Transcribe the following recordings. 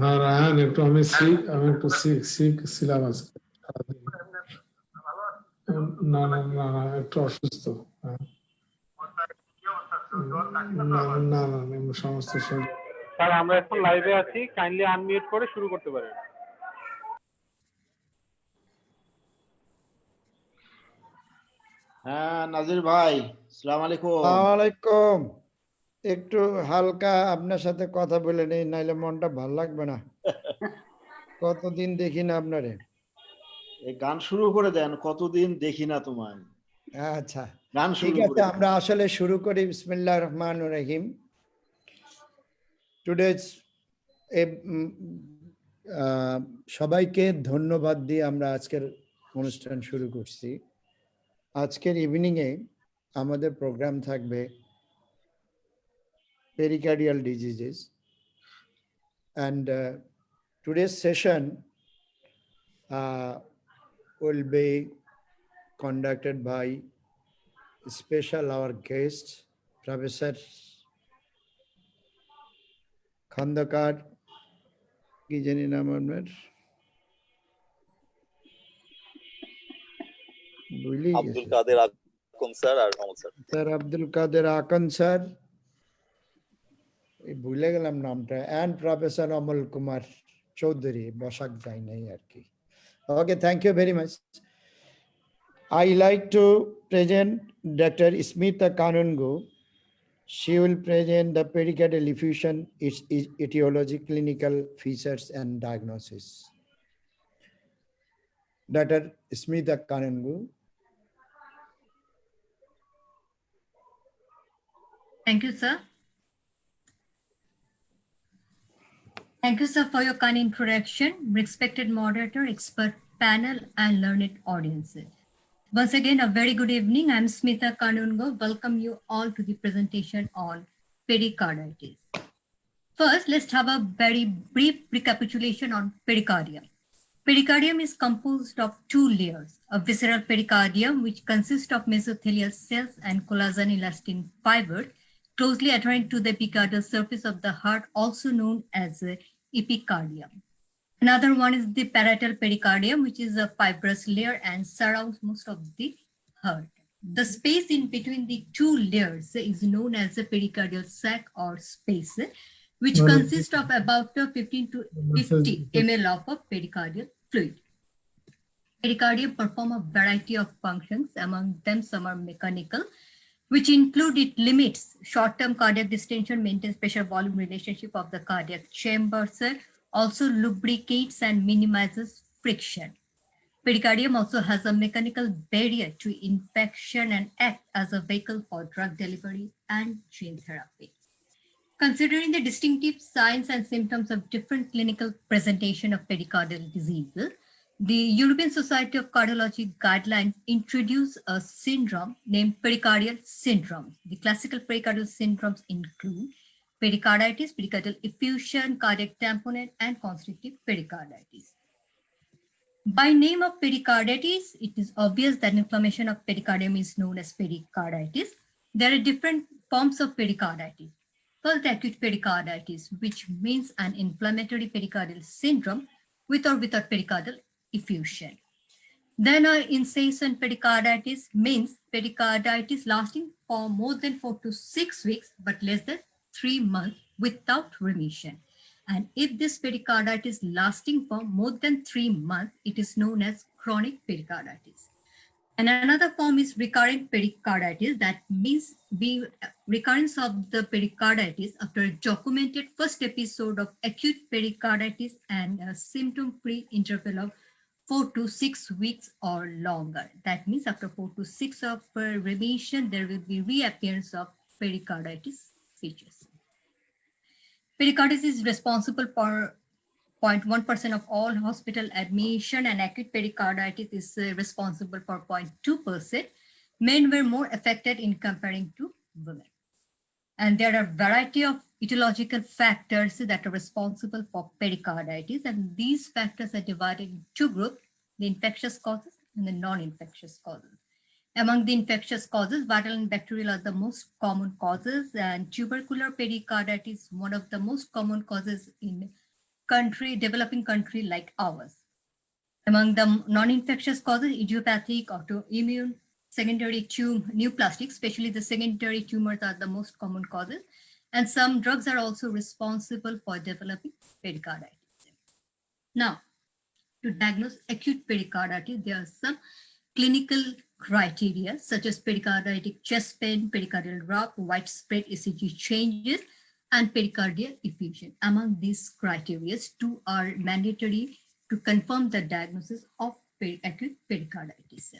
হ্যাঁ রায়হান, আমি একটু সিক ছিলাম আজকে সারাদিন। না, একটু অসুস্থ। হ্যাঁ। না, সমস্ত শরীর। স্যার আমরা এখন লাইভে আছি, কাইন্ডলি আনমিউট করে শুরু করতে পারেন। হ্যাঁ নাজির ভাই, আসসালামু আলাইকুম। আসসালামু আলাইকুম। একটু হালকা আপনার সাথে কথা বলে নেই, নাইলে মনটা ভালো লাগবে না। কতদিন দেখি না আপনারে। এই গান শুরু করে দেন, কতদিন দেখি না তোমায়। আচ্ছা গান ঠিক শুরু আছে, করে আমরা আসলে শুরু করি। বিসমিল্লাহির রহমানির রহিম। টুডেজ সবাইকে ধন্যবাদ দিয়ে আমরা আজকের অনুষ্ঠান শুরু করছি। আজকের ইভিনিংয়ে আমাদের প্রোগ্রাম থাকবে pericardial diseases, and today's session will be conducted by special our guest Professor Khandakar কি জানি নাম আপনার, ভুলেই গেছি। আব্দুল কাদের আকন স্যার আর মোহাম্মদ স্যার। স্যার আব্দুল কাদের আকন স্যার, ভুলে গেলাম নামটা, and Professor Amal Kumar Chaudhary, Basak যায় নাই আর কি। Okay, thank you very much. I like to present Dr. Smita Kanungo. She will present the pericardial effusion, its etiology, clinical features, and diagnosis. Dr. Smita Kanungo. Thank you, sir. Thank you, sir, for your kind introduction, respected moderator, expert panel, and learned audiences. Once again, a very good evening. I'm Smita Kanungo. Welcome you all to the presentation on pericarditis. First, let's have a very brief recapitulation on pericardium. Pericardium is composed of two layers: a visceral pericardium, which consists of mesothelial cells and collagen elastin fibers closely adherent to the epicardial surface of the heart, also known as epicardium. Another one is the parietal pericardium, which is a fibrous layer and surrounds most of the heart. The space in between the two layers is known as the pericardial sac or space, which consists of about 15 to 50 ml of a pericardial fluid. Pericardium perform a variety of functions. Among them, some are mechanical, which include it limits short-term cardiac distension, maintains pressure-volume relationship of the cardiac chambers, also lubricates and minimizes friction. Pericardium also has a mechanical barrier to infection and acts as a vehicle for drug delivery and gene therapy. Considering the distinctive signs and symptoms of different clinical presentation of pericardial disease, the European Society of Cardiology guidelines introduce a syndrome named pericardial syndrome. The classical pericardial syndromes include pericarditis, pericardial effusion, cardiac tamponade, and constrictive pericarditis. By name of pericarditis, it is obvious that inflammation of pericardium is known as pericarditis. There are different forms of pericarditis. First, acute pericarditis, which means an inflammatory pericardial syndrome with or without pericardial effusion. Then incessant pericarditis means pericarditis lasting for more than 4 to 6 weeks, but less than 3 months without remission. And if this pericarditis lasting for more than 3 months, it is known as chronic pericarditis. And another form is recurrent pericarditis. That means the recurrence of the pericarditis after a documented first episode of acute pericarditis and a symptom-free interval of 4 to 6 weeks or longer. That means after 4 to 6 of remission, there will be reappearance of pericarditis features. Pericarditis is responsible for 0.1% of all hospital admission, and acute pericarditis is responsible for 0.2%. Men were more affected in comparing to women. And there are a variety of etiological factors that are responsible for pericarditis, and these factors are divided in two groups: the infectious causes and the non-infectious causes. Among the infectious causes, viral and bacterial are the most common causes, and tubercular pericarditis, one of the most common causes in developing country like ours. Among the non-infectious causes, idiopathic, autoimmune, secondary neoplastic, especially the secondary tumors are the most common causes. And some drugs are also responsible for developing pericarditis. Now, to diagnose acute pericarditis, there are some clinical criteria such as pericarditic chest pain, pericardial rub, widespread ECG changes, and pericardial effusion. Among these criteria, two are mandatory to confirm the diagnosis of acute pericarditis.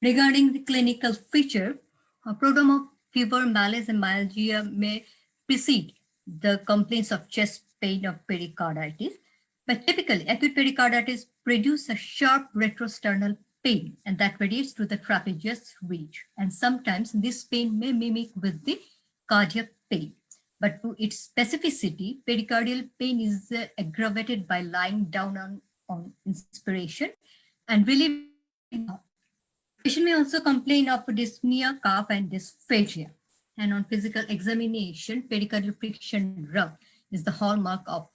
Regarding the clinical feature, a prodrome of fever, malaise, and myalgia may precede the complaints of chest pain or pericarditis. But typically, acute pericarditis produces a sharp retrosternal pain, and that radiates to the trapezius ridge. And sometimes this pain may mimic with the cardiac pain. But to its specificity, pericardial pain is aggravated by lying down on inspiration and relieving. Patient may also complain of dyspnea, cough, and dysphagia. And on physical examination, pericardial friction rub is the hallmark of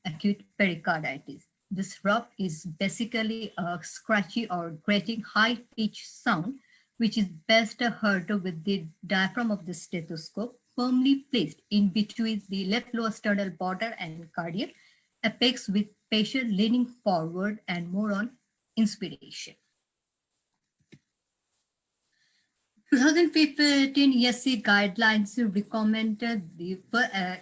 acute pericarditis. This rub is basically a scratchy or grating high-pitched sound, which is best heard with the diaphragm of the stethoscope firmly placed in between the left lower sternal border and cardiac apex, with patient leaning forward and more on inspiration. 2015 ESC guidelines recommended the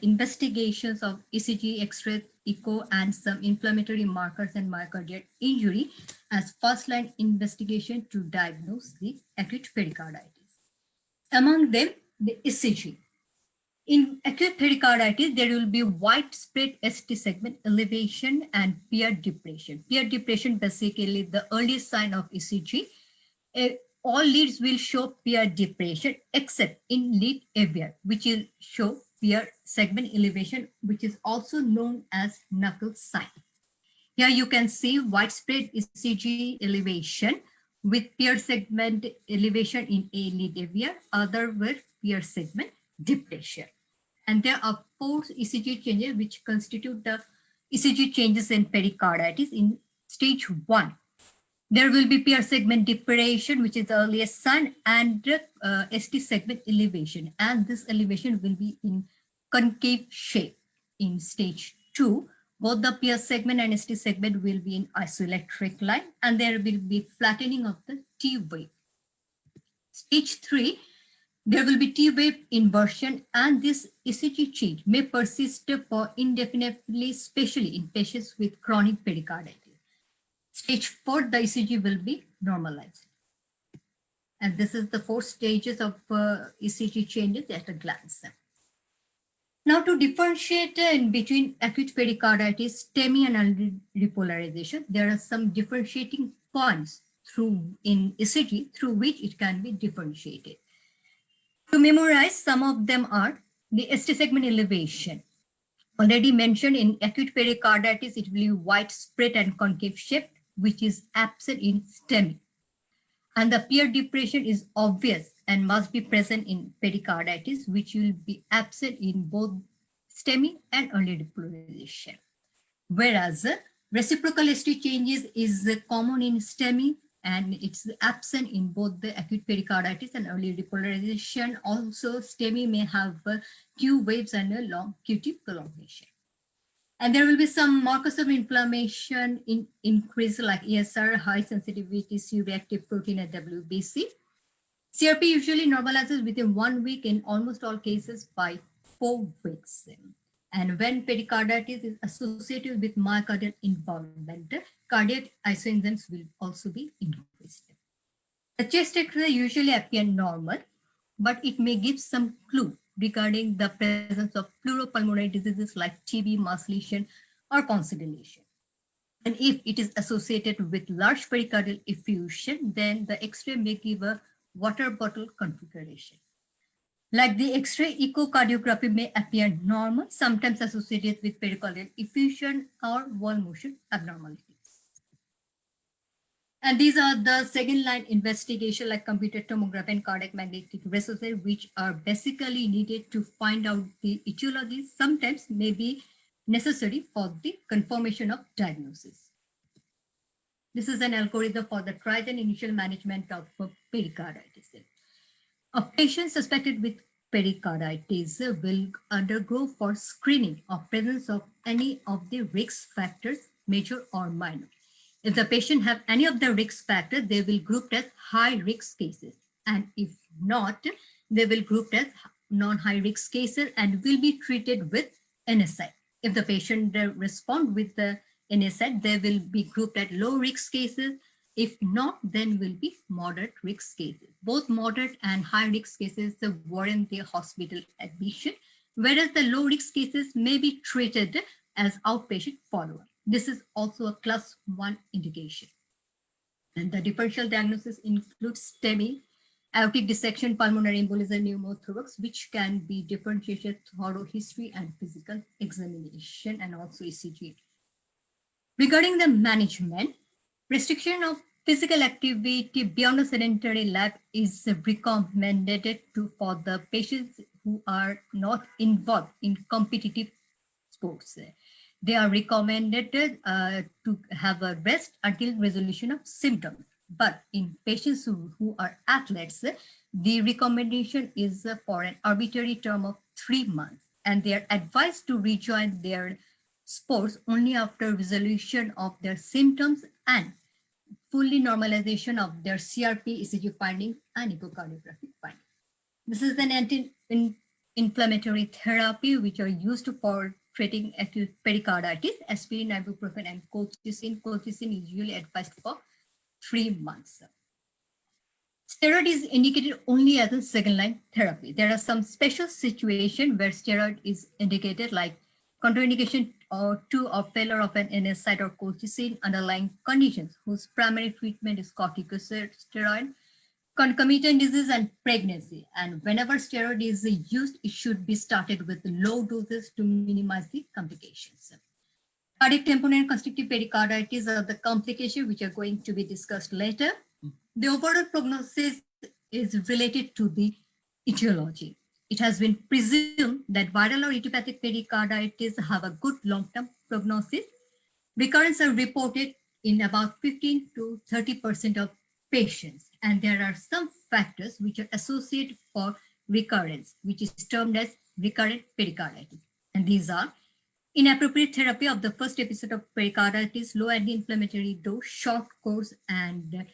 investigations of ECG, X-ray, echo, and some inflammatory markers and myocardial injury as first-line investigation to diagnose the acute pericarditis. Among them, the ECG. In acute pericarditis, there will be widespread ST segment elevation and peer depression. Peer depression, basically the earliest sign of ECG. All leads will show peer depression except in lead AVR, which will show peer segment elevation, which is also known as knuckle sign. Here you can see widespread ECG elevation with peer segment elevation in A lead AVR, other with peer segment depression. And there are 4 ECG changes which constitute the ECG changes in pericarditis in stage 1. There will be peer segment depression, which is the earliest sign, and ST segment elevation. And this elevation will be in concave shape. In stage 2, both the peer segment and ST segment will be in isoelectric line, and there will be flattening of the T wave. Stage 3, there will be T wave inversion, and this ECG change may persist for indefinitely, especially in patients with chronic pericarditis. Stage 4, the ECG will be normalized. And this is the 4 stages of ECG changes at a glance. Now, to differentiate in between acute pericarditis, STEMI, and repolarization, there are some differentiating points in ECG through which it can be differentiated. To memorize, some of them are the ST segment elevation. Already mentioned, in acute pericarditis, it will be widespread and concave shape, which is absent in STEMI. And the peer depression is obvious and must be present in pericarditis, which will be absent in both STEMI and early repolarization. Whereas reciprocal ST changes is common in STEMI, and it's absent in both the acute pericarditis and early repolarization. Also, STEMI may have Q waves and a long QT prolongation. And there will be some markers of inflammation increase like ESR, high sensitivity C-reactive protein, and WBC. CRP usually normalizes within 1 week in almost all cases by 4 weeks. And when pericarditis is associated with myocardial involvement, cardiac isoenzymes will also be increased. The chest X-ray usually appear normal, but it may give some clue regarding the presence of pleuropulmonary diseases like TB, mast lesion, or consolidation. And if it is associated with large pericardial effusion, then the X-ray may give a water bottle configuration. Like the X-ray, echocardiography may appear normal, sometimes associated with pericardial effusion or wall motion abnormalities. And these are the second line investigation like computed tomography and cardiac magnetic resonance, which are basically needed to find out the etiology, sometimes may be necessary for the confirmation of diagnosis. This is an algorithm for the triage and initial management of pericarditis. A patient suspected with pericarditis will undergo for screening of presence of any of the risk factors, major or minor. If the patient have any of the risk factors, they will group as high risk cases. And if not, they will group as non-high risk cases and will be treated with NSAID. If the patient respond with the NSAID, they will be grouped at low risk cases. If not, then will be moderate risk cases. Both moderate and high risk cases warrant the hospital admission, whereas the low risk cases may be treated as outpatient follow-up. This is also a class 1 indication. And the differential diagnosis includes STEMI, aortic dissection, pulmonary embolism, pneumothorax, which can be differentiated through history and physical examination and also ECG. Regarding the management, restriction of physical activity beyond a sedentary life is recommended for the patients who are not involved in competitive sports. They are recommended to have a rest until resolution of symptoms. But in patients who are athletes, the recommendation is for an arbitrary term of 3 months, and they are advised to rejoin their sports only after resolution of their symptoms and fully normalization of their CRP, ECG findings, and echocardiographic findings. This is an anti-inflammatory therapy which are used for treating acute pericarditis. Aspirin, ibuprofen, and colchicine. Colchicine is usually advised for 3 months. Steroid is indicated only as a second-line therapy. There are some special situations where steroid is indicated, like contraindication to or failure of an NSAID or colchicine, underlying conditions whose primary treatment is corticosteroid, concomitant disease, and pregnancy. And whenever steroid is used, it should be started with low doses to minimize the complications. Cardiac tamponade and constrictive pericarditis are the complications which are going to be discussed later. The overall prognosis is related to the etiology. It has been presumed that viral or idiopathic pericarditis have a good long-term prognosis. Recurrence are reported in about 15 to 30% of patients, and there are some factors which are associated for recurrence, which is termed as recurrent pericarditis. And these are inappropriate therapy of the first episode of pericarditis, low anti-inflammatory dose, short course, and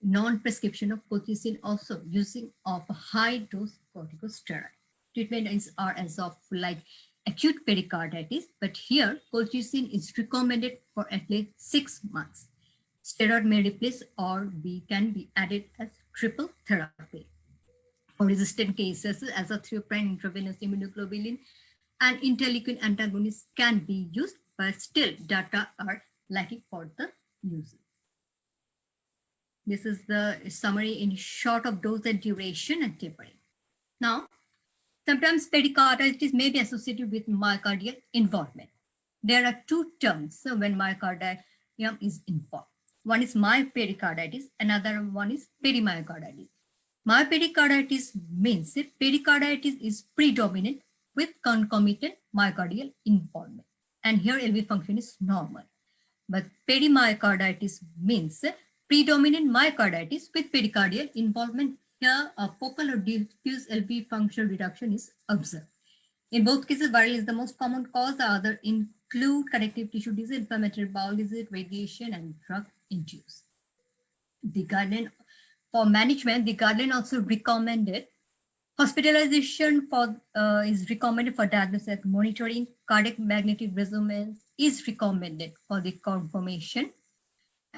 non-prescription of colchicine, also using of a high-dose corticosteroid. Treatment are as of like acute pericarditis, but here colchicine is recommended for at least 6 months. Steroid may replace or can be added as triple therapy. For resistant cases, azathioprine, intravenous immunoglobulin, and interleukin antagonists can be used, but still data are lacking for the use. This is the summary in short of dose and duration and tapering. Now, sometimes pericarditis may be associated with myocardial involvement. There are two terms when myocardium is involved. One is myopericarditis, another one is perimyocarditis. Myopericarditis means that pericarditis is predominant with concomitant myocardial involvement. And here LV function is normal. But perimyocarditis means predominant myocarditis with pericardial involvement. Here, a focal or diffuse LV function reduction is observed. In both cases, viral is the most common cause. The other include connective tissue disease, inflammatory bowel disease, radiation, and drug-induced. The guideline for management, the guideline also recommended hospitalization is recommended for diagnosis, monitoring. Cardiac magnetic resonance is recommended for the confirmation.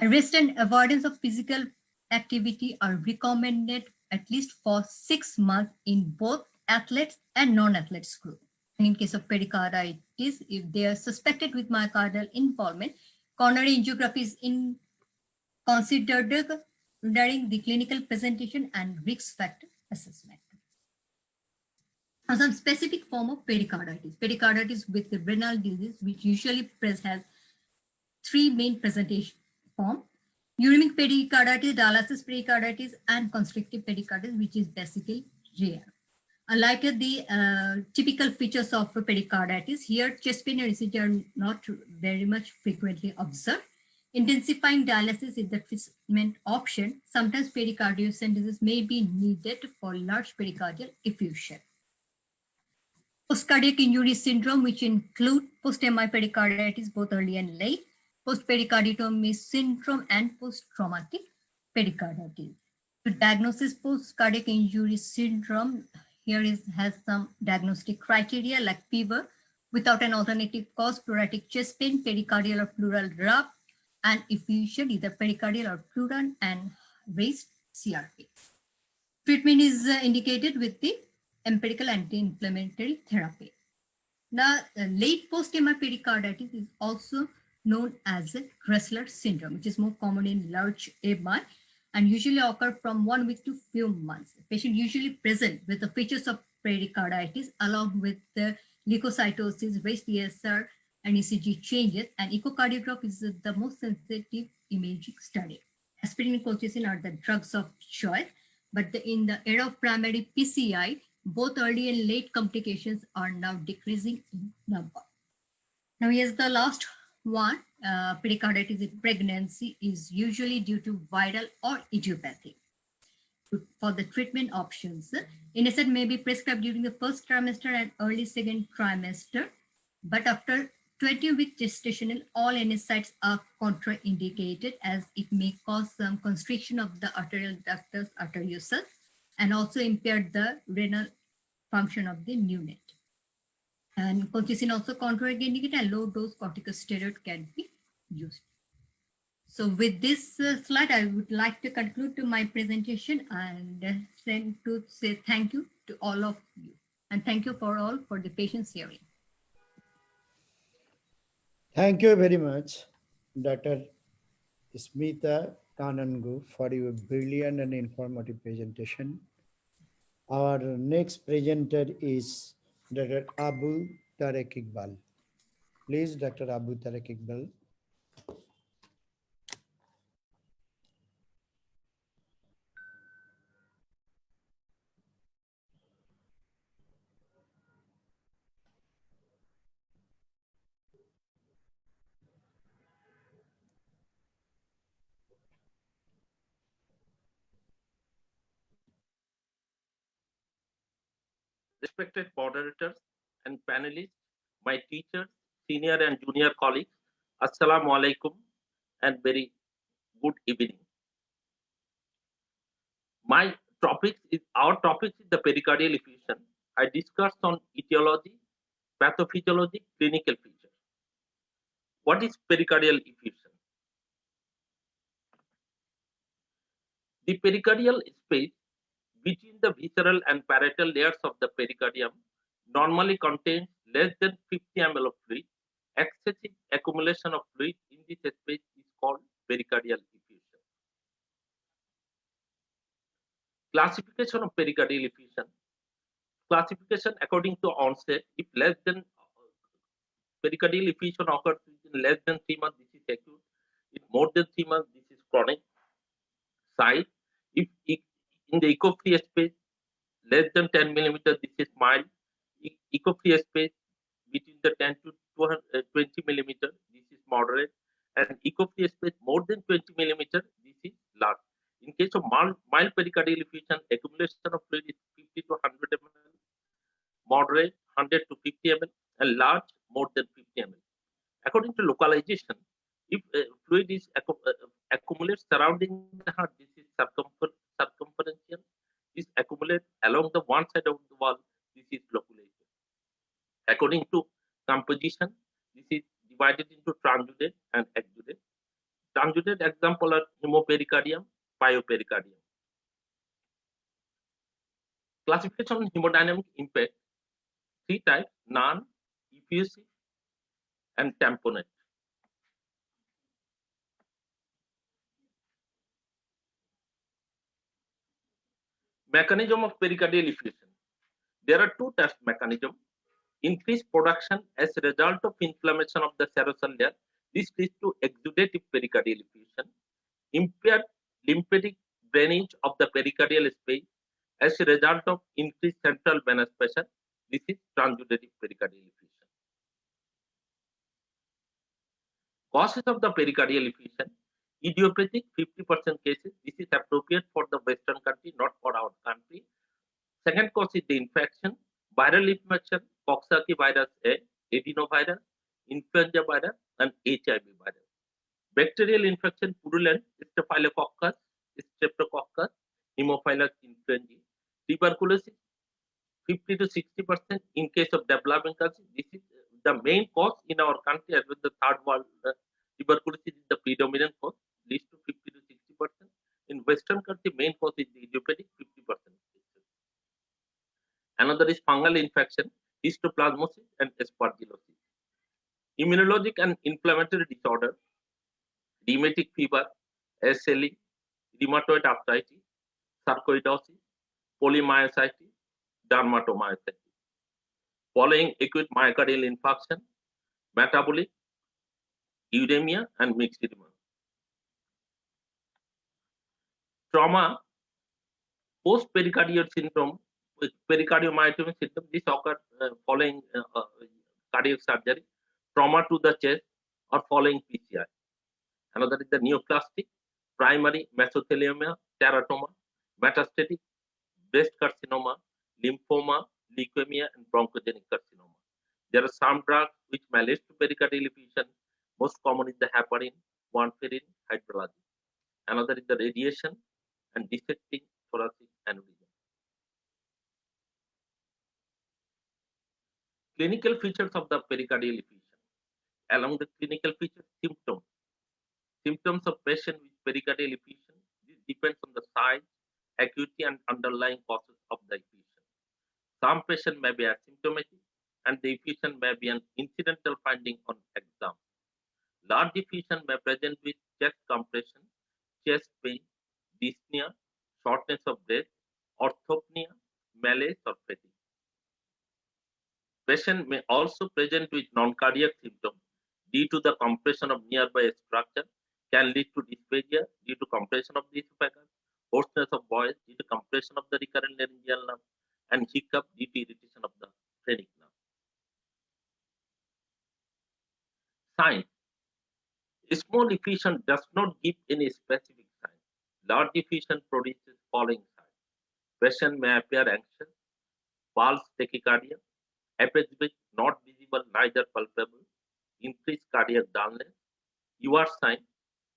Rest and avoidance of physical activity are recommended at least for 6 months in both athletes and non-athletes group. And in case of pericarditis, if they are suspected with myocardial involvement, coronary angiography is considered during the clinical presentation and risk factor assessment. Now, some specific form of pericarditis. Pericarditis with the renal disease, which usually has 3 main presentation forms. uremic pericarditis, dialysis pericarditis, and constrictive pericarditis, which is basically rare. Unlike the typical features of pericarditis, here chest pain and ECG are not very much frequently observed. Intensifying dialysis is the treatment option. Sometimes pericardiocentesis may be needed for large pericardial effusion. Post-cardiac injury syndrome, which include post-MI pericarditis, both early and late, post-pericarditis syndrome, and post-traumatic pericarditis. To diagnose post-cardiac injury syndrome, has some diagnostic criteria like fever without an alternative cause, pleuritic chest pain, pericardial or pleural rub, and effusion, either pericardial or pleural, and raised CRP. Treatment is indicated with the empirical anti-inflammatory therapy. Now, late post-MI pericarditis is also known as a Dressler syndrome, which is more common in large MI and usually occur from 1 week to few months. The patient usually present with the features of pericarditis along with the leukocytosis, raised ESR, and ECG changes, and echocardiograph is the most sensitive imaging study. Aspirin and colchicine are the drugs of choice, but in the era of primary PCI, both early and late complications are now decreasing in number. Now here's the last one. Pericarditis in pregnancy is usually due to viral or idiopathic. For the treatment options, NSAID may be prescribed during the first trimester and early second trimester, but after 20-week gestational, all NSAIDs are contraindicated as it may cause some constriction of the arterial ductus arteriosus and also impair the renal function of the neonate. And colchicine also contraindicated, and low-dose corticosteroid can be used. So with this slide, I would like to conclude to my presentation and say thank you to all of you. And thank you for all for the patience hearing. Thank you very much, Dr. Smita Kanangu, for your brilliant and informative presentation. Our next presenter is Dr. Abu Tarek Iqbal. Please, Dr. Abu Tarek Iqbal. Respected moderators and panelists, my teachers, senior and junior colleagues, Assalamu alaikum and very good evening. Our topic is the pericardial effusion. I discussed on etiology, pathophysiology, clinical features. What is pericardial effusion? The pericardial space between the visceral and parietal layers of the pericardium normally contains less than 50 ml of fluid. Excessive accumulation of fluid in this space is called pericardial effusion. Classification of pericardial effusion. Classification according to onset. If less than pericardial effusion occurs in less than 3 months, this is acute. If more than 3 months, this is chronic. Size. If in the echo-free space less than 10 millimeter, this is mild. Echo-free space between the 10 to 20 millimeter, this is moderate. And echo-free space more than 20 millimeter, this is large. In case of mild pericardial effusion, accumulation of fluid is 50 to 100 ml, moderate 100 to 50 ml, and large more than 50 ml. According to localization, if fluid is accumulates surrounding the heart, this is circumferential. This accumulates along the one side of the wall, this is loculated. According to composition, this is divided into transudate and exudate. Transudate example are hemopericardium, pyopericardium. Classification on hemodynamic impact: 3 types: non, effusive, and tamponade. Mechanism of pericardial effusion. There are 2 types of mechanism. Increased production as a result of inflammation of the serosal layer. This leads to exudative pericardial effusion. impaired lymphatic drainage of the pericardial space as a result of increased central venous pressure. This is transudaric pericardial effusion. Causes of the pericardial effusion: idiopathic 50% cases. This is appropriate for the Western country, not for our country. Second cause is the infection, viral infection, Coxsackie virus A, adenovirus, influenza virus, and HIV virus. Bacterial infection, purulent Staphylococcus, Streptococcus, Haemophilus influenzae. Tuberculosis, 50 to 60% in case of developing countries. This is the main cause in our country, as well the third world. Tuberculosis is the predominant cause, leads to 50 to 60%. In Western country, main cause is the idiopathic, 50%. Another is fungal infection, histoplasmosis and aspergillosis. Immunologic and inflammatory disorder, rheumatic fever, SLE, rheumatoid arthritis, sarcoidosis, polymyositis, dermatomyositis. Following acute myocardial infarction, metabolic, uremia, and mixed edema. Trauma, post-pericardial syndrome, pericardiomyopathy syndrome, this occurs following cardiac surgery, trauma to the chest, or following PCI. Another is the neoplastic, primary mesothelioma, teratoma, metastatic breast carcinoma, lymphoma, leukemia, and bronchogenic carcinoma. There are some drugs which may lead to pericardial effusion. Most common is the heparin, warfarin, hydroxyzine. Another is the radiation and dissecting thoracic aneurysm. Clinical features of the pericardial effusion. Along the clinical features, symptoms. Symptoms of patient with pericardial effusion. This depends on the size, acuity, and underlying causes of the effusion. Some patients may be asymptomatic, and the effusion may be an incidental finding on exam. Large effusion may present with chest compression, chest pain, dyspnea, shortness of breath, orthopnea, malaise, or fatigue. Patient may also present with non-cardiac symptoms due to the compression of nearby structure, can lead to dysphagia due to compression of the esophagus, hoarseness of voice due to compression of the recurrent laryngeal nerve, and hiccup due to irritation of the phrenic nerve. Signs. Small effusion does not give any specific sign. Large effusion produces following signs. Patient may appear anxious, pulse tachycardia, aphasia not visible neither palpable, increased cardiac dullness. UR sign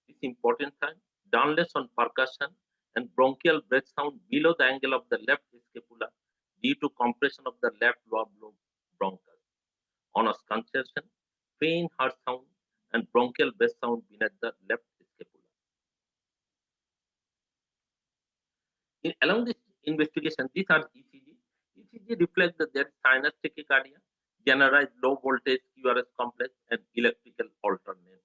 is important sign, dullness on percussion and bronchial breath sound below the angle of the left scapula due to compression of the left lower lobe bronchus. On a congestion, faint heart sound and bronchial breath sound beneath the left scapula. Along this investigation, these are ECG. ECG reflects that there is sinus tachycardia, generalized low voltage QRS complex, and electrical alternate.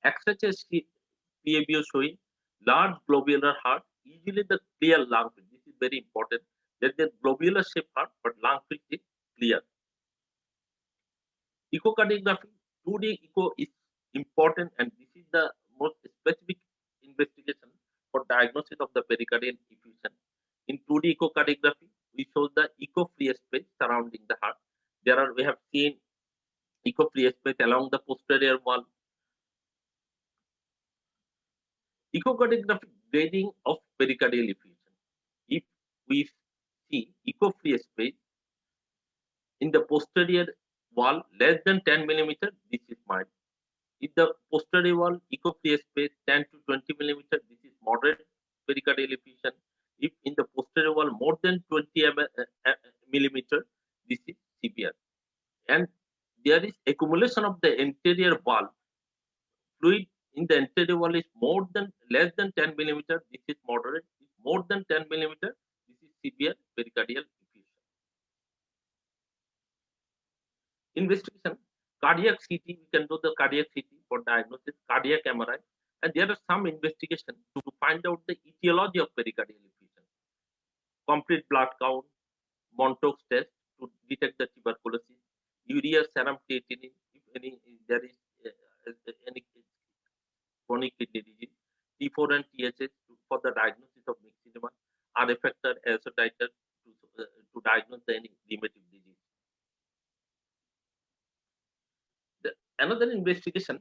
XHS PABO showing large globular heart, usually the clear lung field. This is very important. There is a globular shaped heart, but lung field is clear. Echocardiography, 2D echo is important, and this is the most specific investigation for diagnosis of the pericardial effusion. In 2D echocardiography, we show the echo-free space surrounding the heart. We have seen echo-free space along the posterior wall. Echocardiographic grading of pericardial effusion. If we see echo-free space in the posterior wall less than 10 millimeter, this is mild. If the posterior wall echo-free space 10 to 20 millimeter, this is moderate pericardial effusion. If in the posterior wall more than 20 millimeter, this is severe. And there is accumulation of the anterior wall. Fluid in the anterior wall is less than 10 millimeter, this is moderate. If more than 10 millimeter, this is severe pericardial effusion. Investigation, cardiac CT, we can do the cardiac CT for diagnosis, cardiac MRI, and there are some investigation to find out the etiology of pericardial effusion. Complete blood count, Montauk's test to detect the tuberculosis, urea serum creatinine, if any there is any chronic kidney disease. T4 and THS for the diagnosis of mixed edema are effector assertiter to diagnose any rheumatic disease. Another investigation,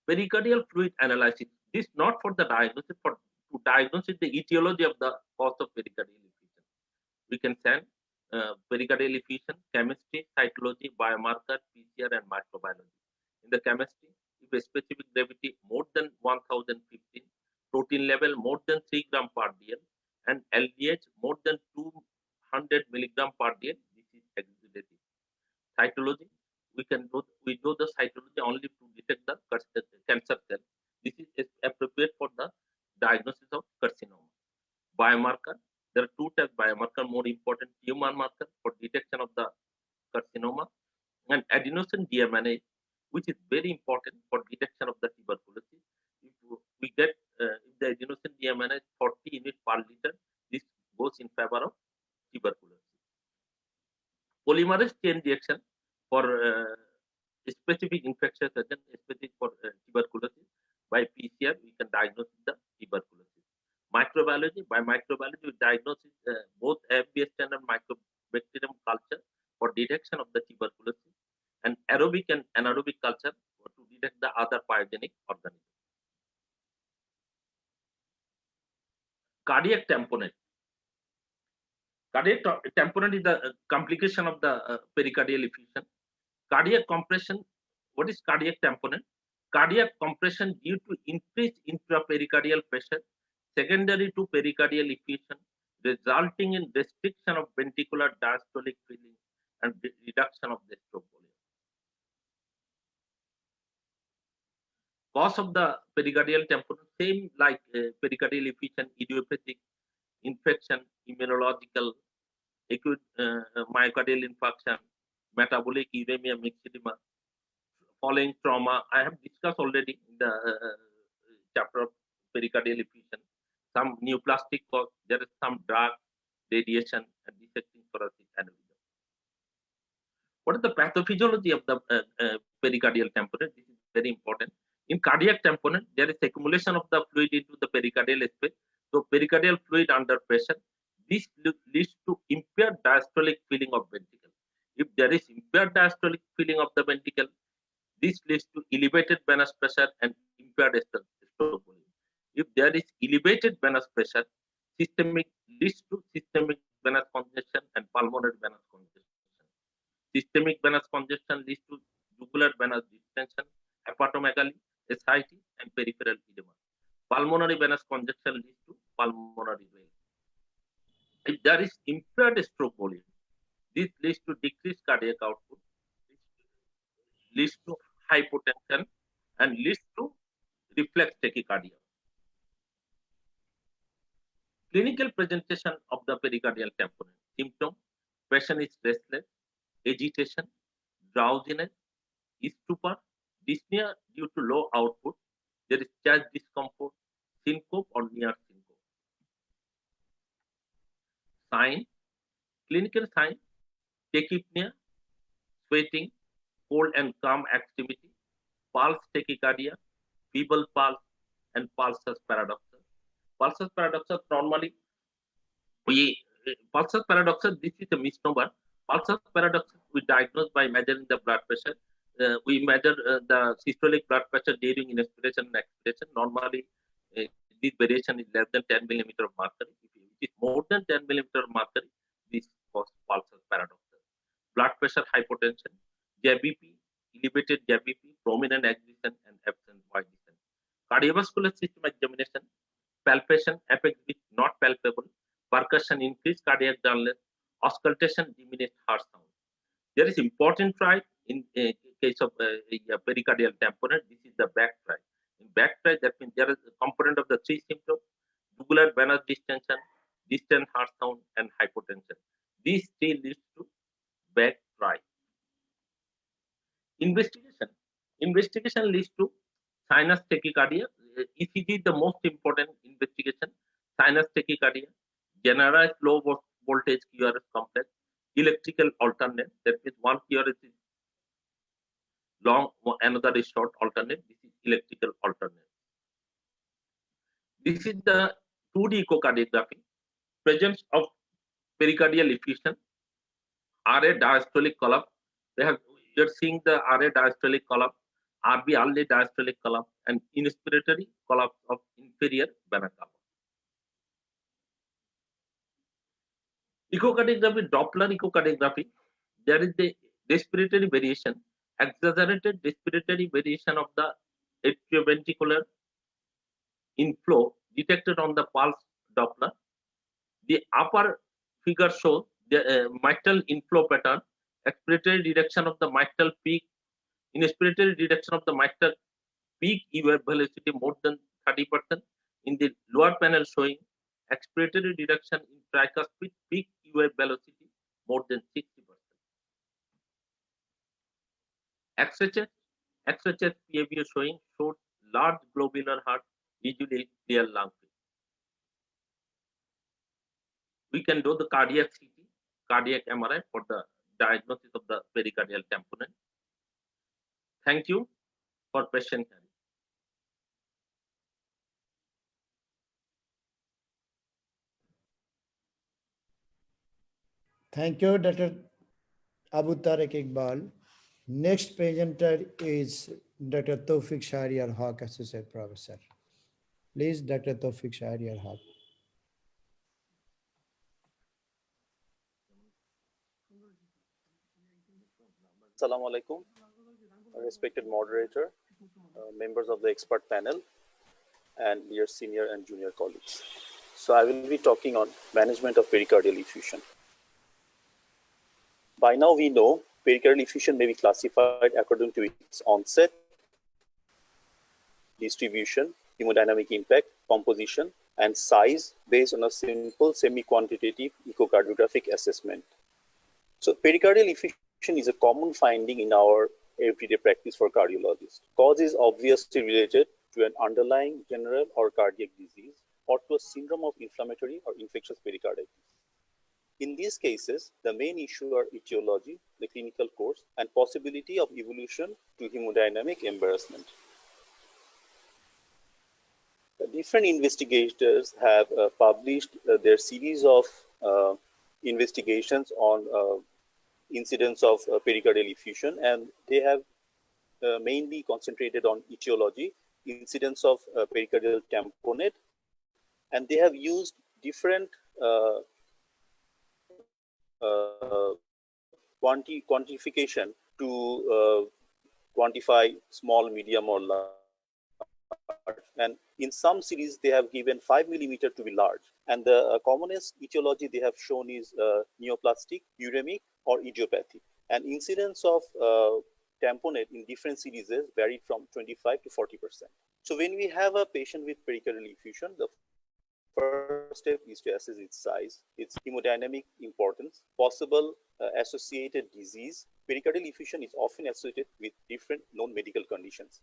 pericardial fluid analysis. This not for the diagnosis, for to diagnose the etiology of the cause of pericardial effusion. We can send pericardial effusion, chemistry, cytology, biomarker, PCR, and microbiology. In the chemistry, if a specific gravity more than 1015, protein level more than 3 gram per dl, and LDH more than 200 milligram per dl, this is exudative. Cytology, we do the cytology only to detect the cancer cell. This is appropriate for the diagnosis of carcinoma. Biomarker, there are two types of biomarker, more important tumor marker for detection of the carcinoma, and adenosine deaminase, which is very important for detection of the tuberculosis. If we get if the adenosine deaminase 40 units per liter, this goes in favor of tuberculosis. Polymerase chain reaction for specific infectious agent, specific for tuberculosis. By PCR, we can diagnose the tuberculosis. Microbiology, by microbiology, we diagnose both FBS and microbacterium culture for detection of the tuberculosis, and aerobic and anaerobic culture to detect the other pyogenic organisms. Cardiac tamponade. Cardiac tamponade is the complication of the pericardial effusion. Cardiac compression. What is cardiac tamponade? Cardiac compression due to increased intrapericardial pressure secondary to pericardial effusion, resulting in restriction of ventricular diastolic filling and reduction of the stroke volume. Cause of the pericardial tamponade, same like pericardial effusion, idiopathic, infection, immunological, acute myocardial infarction, metabolic uremia, mixed edema, following trauma. I have discussed already in the chapter of pericardial effusion. Some neoplastic cause, there is some drug, radiation, and dissecting thoracic aneurysm. What is the pathophysiology of the pericardial tamponade? This is very important. In cardiac tamponade, there is accumulation of the fluid into the pericardial space. So pericardial fluid under pressure, this leads to impaired diastolic filling of ventricle. If there is impaired diastolic filling of the ventricle, this leads to elevated venous pressure and impaired stroke volume. If there is elevated venous pressure, leads to systemic venous congestion and pulmonary venous congestion. Systemic venous congestion leads to jugular venous distension, hepatomegaly, ascites, and peripheral edema. Pulmonary venous congestion leads to pulmonary vein. If there is impaired stroke volume, this leads to decreased cardiac output, leads to hypotension, and leads to reflex tachycardia. Clinical presentation of the pericardial tamponade. Symptom: patient is restless, agitation, drowsiness, stupor, dyspnea due to low output. There is chest discomfort, syncope or near syncope. Sign: clinical sign: tachypnea, sweating, cold and calm extremity, pulse tachycardia, feeble pulse, and pulsus paradoxus. Pulsus paradoxus normally pulsus paradoxus, this is a misnomer. Pulsus paradoxus we diagnose by measuring the blood pressure. We measure the systolic blood pressure during inspiration and expiration. Normally, this variation is less than 10 millimeter of mercury. If it is more than 10 millimeter of mercury, this causes pulsus paradoxus. Blood pressure hypotension, JBP, elevated JBP, prominent excision, and absent white descent. Cardiovascular system examination, palpation, apex beat not palpable, percussion, increased cardiac dullness, auscultation, diminished heart sound. There is important triad in case of pericardial tamponade. This is the back triad. In back triad, that means there is a component of the three symptoms: jugular venous distension, distant heart sound, and hypotension. These three leads to back triad. Investigation leads to sinus tachycardia. ECG is the most important investigation. Sinus tachycardia, generalized low voltage QRS complex, electrical alternate. That means one QRS is long, another is short alternate. This is electrical alternate. This is the 2D echocardiography. Presence of pericardial effusion, RA diastolic column. You're seeing the RA diastolic column, RB early diastolic column, and inspiratory column of inferior vena cava. Echocardiography, Doppler echocardiography, there is the respiratory variation, exaggerated respiratory variation of the atrioventricular inflow detected on the pulse Doppler. The upper figure shows the mitral inflow pattern, expiratory reduction of the mitral peak, inspiratory reduction of the mitral peak EVF velocity more than 30%. In the lower panel showing expiratory reduction in tricuspid peak EVF velocity more than 60%. XHS behavior showing showed large globular heart, usually clear lung. We can do the cardiac CT, cardiac MRI for the diagnosis of the pericardial tamponade. Thank you for patient hearing. Thank you, Dr. Abu Tariq Iqbal. Next presenter is Dr. Tawfiq Shahriar Haq, Associate Professor. Please, Dr. Tawfiq Shahriar Haq. Assalamu alaikum, respected moderator, members of the expert panel, and your senior and junior colleagues. So I will be talking on management of pericardial effusion. By now we know pericardial effusion may be classified according to its onset, distribution, hemodynamic impact, composition, and size based on a simple semi-quantitative echocardiographic assessment. So pericardial effusion is a common finding in our everyday practice for cardiologists. Cause is obviously related to an underlying general or cardiac disease or to a syndrome of inflammatory or infectious pericarditis. In these cases, the main issue are etiology, the clinical course, and possibility of evolution to hemodynamic embarrassment. Different investigators have published their series of investigations on incidence of pericardial effusion, and they have mainly concentrated on etiology, incidence of pericardial tamponade, and they have used different quantification to quantify small, medium, or large. And in some series, they have given 5 millimeter to be large. And the commonest etiology they have shown is neoplastic, uremic, or idiopathic. And incidence of tamponade in different series varied from 25 to 40%. So when we have a patient with pericardial effusion, the first step is to assess its size, its hemodynamic importance, possible associated disease. Pericardial effusion is often associated with different known medical conditions.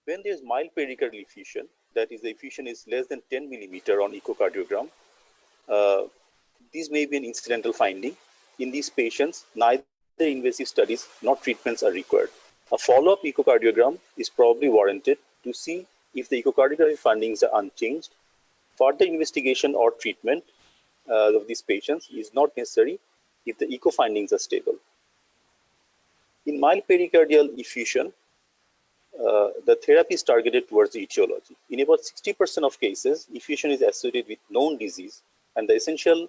When there is mild pericardial effusion, that is, the effusion is less than 10 millimeter on echocardiogram, this may be an incidental finding. In these patients, neither invasive studies nor treatments are required. A follow-up echocardiogram is probably warranted to see if the echocardiography findings are unchanged. Further investigation or treatment of these patients is not necessary if the echo findings are stable. In mild pericardial effusion, the therapy is targeted towards the etiology. In about 60% of cases, effusion is associated with known disease, and the essential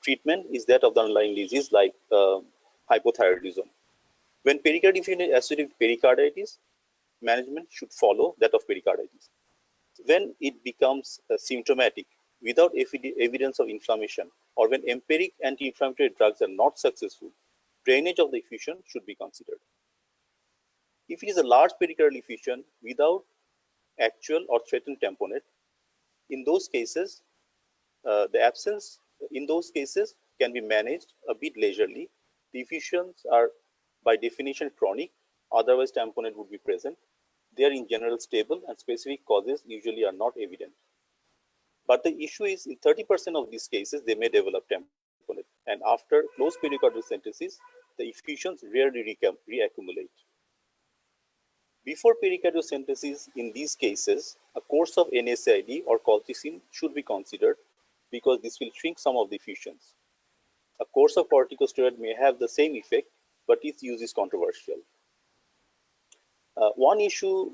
treatment is that of the underlying disease like hypothyroidism. When pericardial effusion is associated with pericarditis, management should follow that of pericarditis. When it becomes symptomatic without evidence of inflammation, or when empiric anti-inflammatory drugs are not successful, drainage of the effusion should be considered. If it is a large pericardial effusion without actual or threatened tamponade, in those cases, the absence in those cases can be managed a bit leisurely. The effusions are by definition chronic, otherwise tamponade would be present. They are in general stable and specific causes usually are not evident. But the issue is in 30% of these cases, they may develop tamponade. And after close pericardial centesis, the effusions rarely reaccumulate. Before pericardiocentesis, in these cases, a course of NSAID or colchicine should be considered because this will shrink some of the effusions. A course of corticosteroid may have the same effect, but its use is controversial. One issue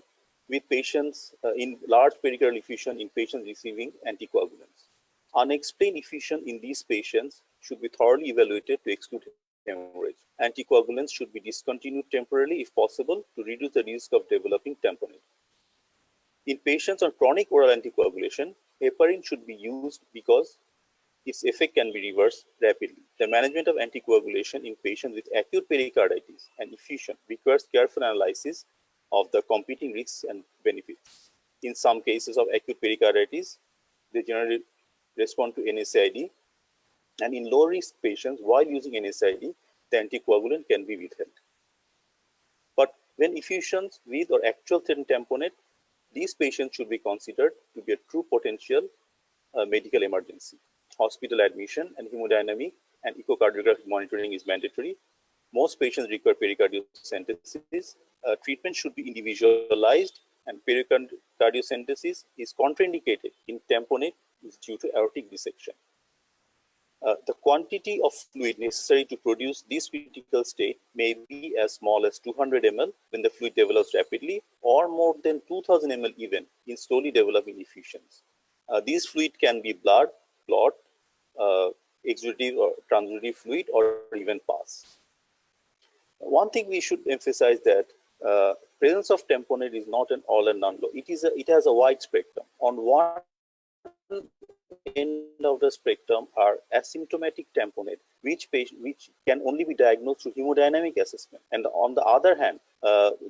with patients in large pericardial effusion in patients receiving anticoagulants. Unexplained effusion in these patients should be thoroughly evaluated to exclude hemorrhage. Anticoagulants should be discontinued temporarily if possible to reduce the risk of developing tamponade. In patients on chronic oral anticoagulation, heparin should be used because its effect can be reversed rapidly. The management of anticoagulation in patients with acute pericarditis and effusion requires careful analysis of the competing risks and benefits. In some cases of acute pericarditis, they generally respond to NSAID, and in low-risk patients, while using NSAID, the anticoagulant can be withheld. But when effusions with or actual threatened tamponade, these patients should be considered to be a true potential medical emergency. Hospital admission and hemodynamic and echocardiographic monitoring is mandatory. Most patients require pericardiocentesis. Treatment should be individualized, and pericardiocentesis is contraindicated in tamponade due to aortic dissection. The quantity of fluid necessary to produce this critical state may be as small as 200 ml when the fluid develops rapidly, or more than 2000 ml even in slowly developing effusions. These fluid can be blood, clot, exudative or transudative fluid, or even pus. One thing we should emphasize that presence of tamponade is not an all and none law. It has a wide spectrum. On one end of the spectrum are asymptomatic tamponade, which can only be diagnosed through hemodynamic assessment. And on the other hand,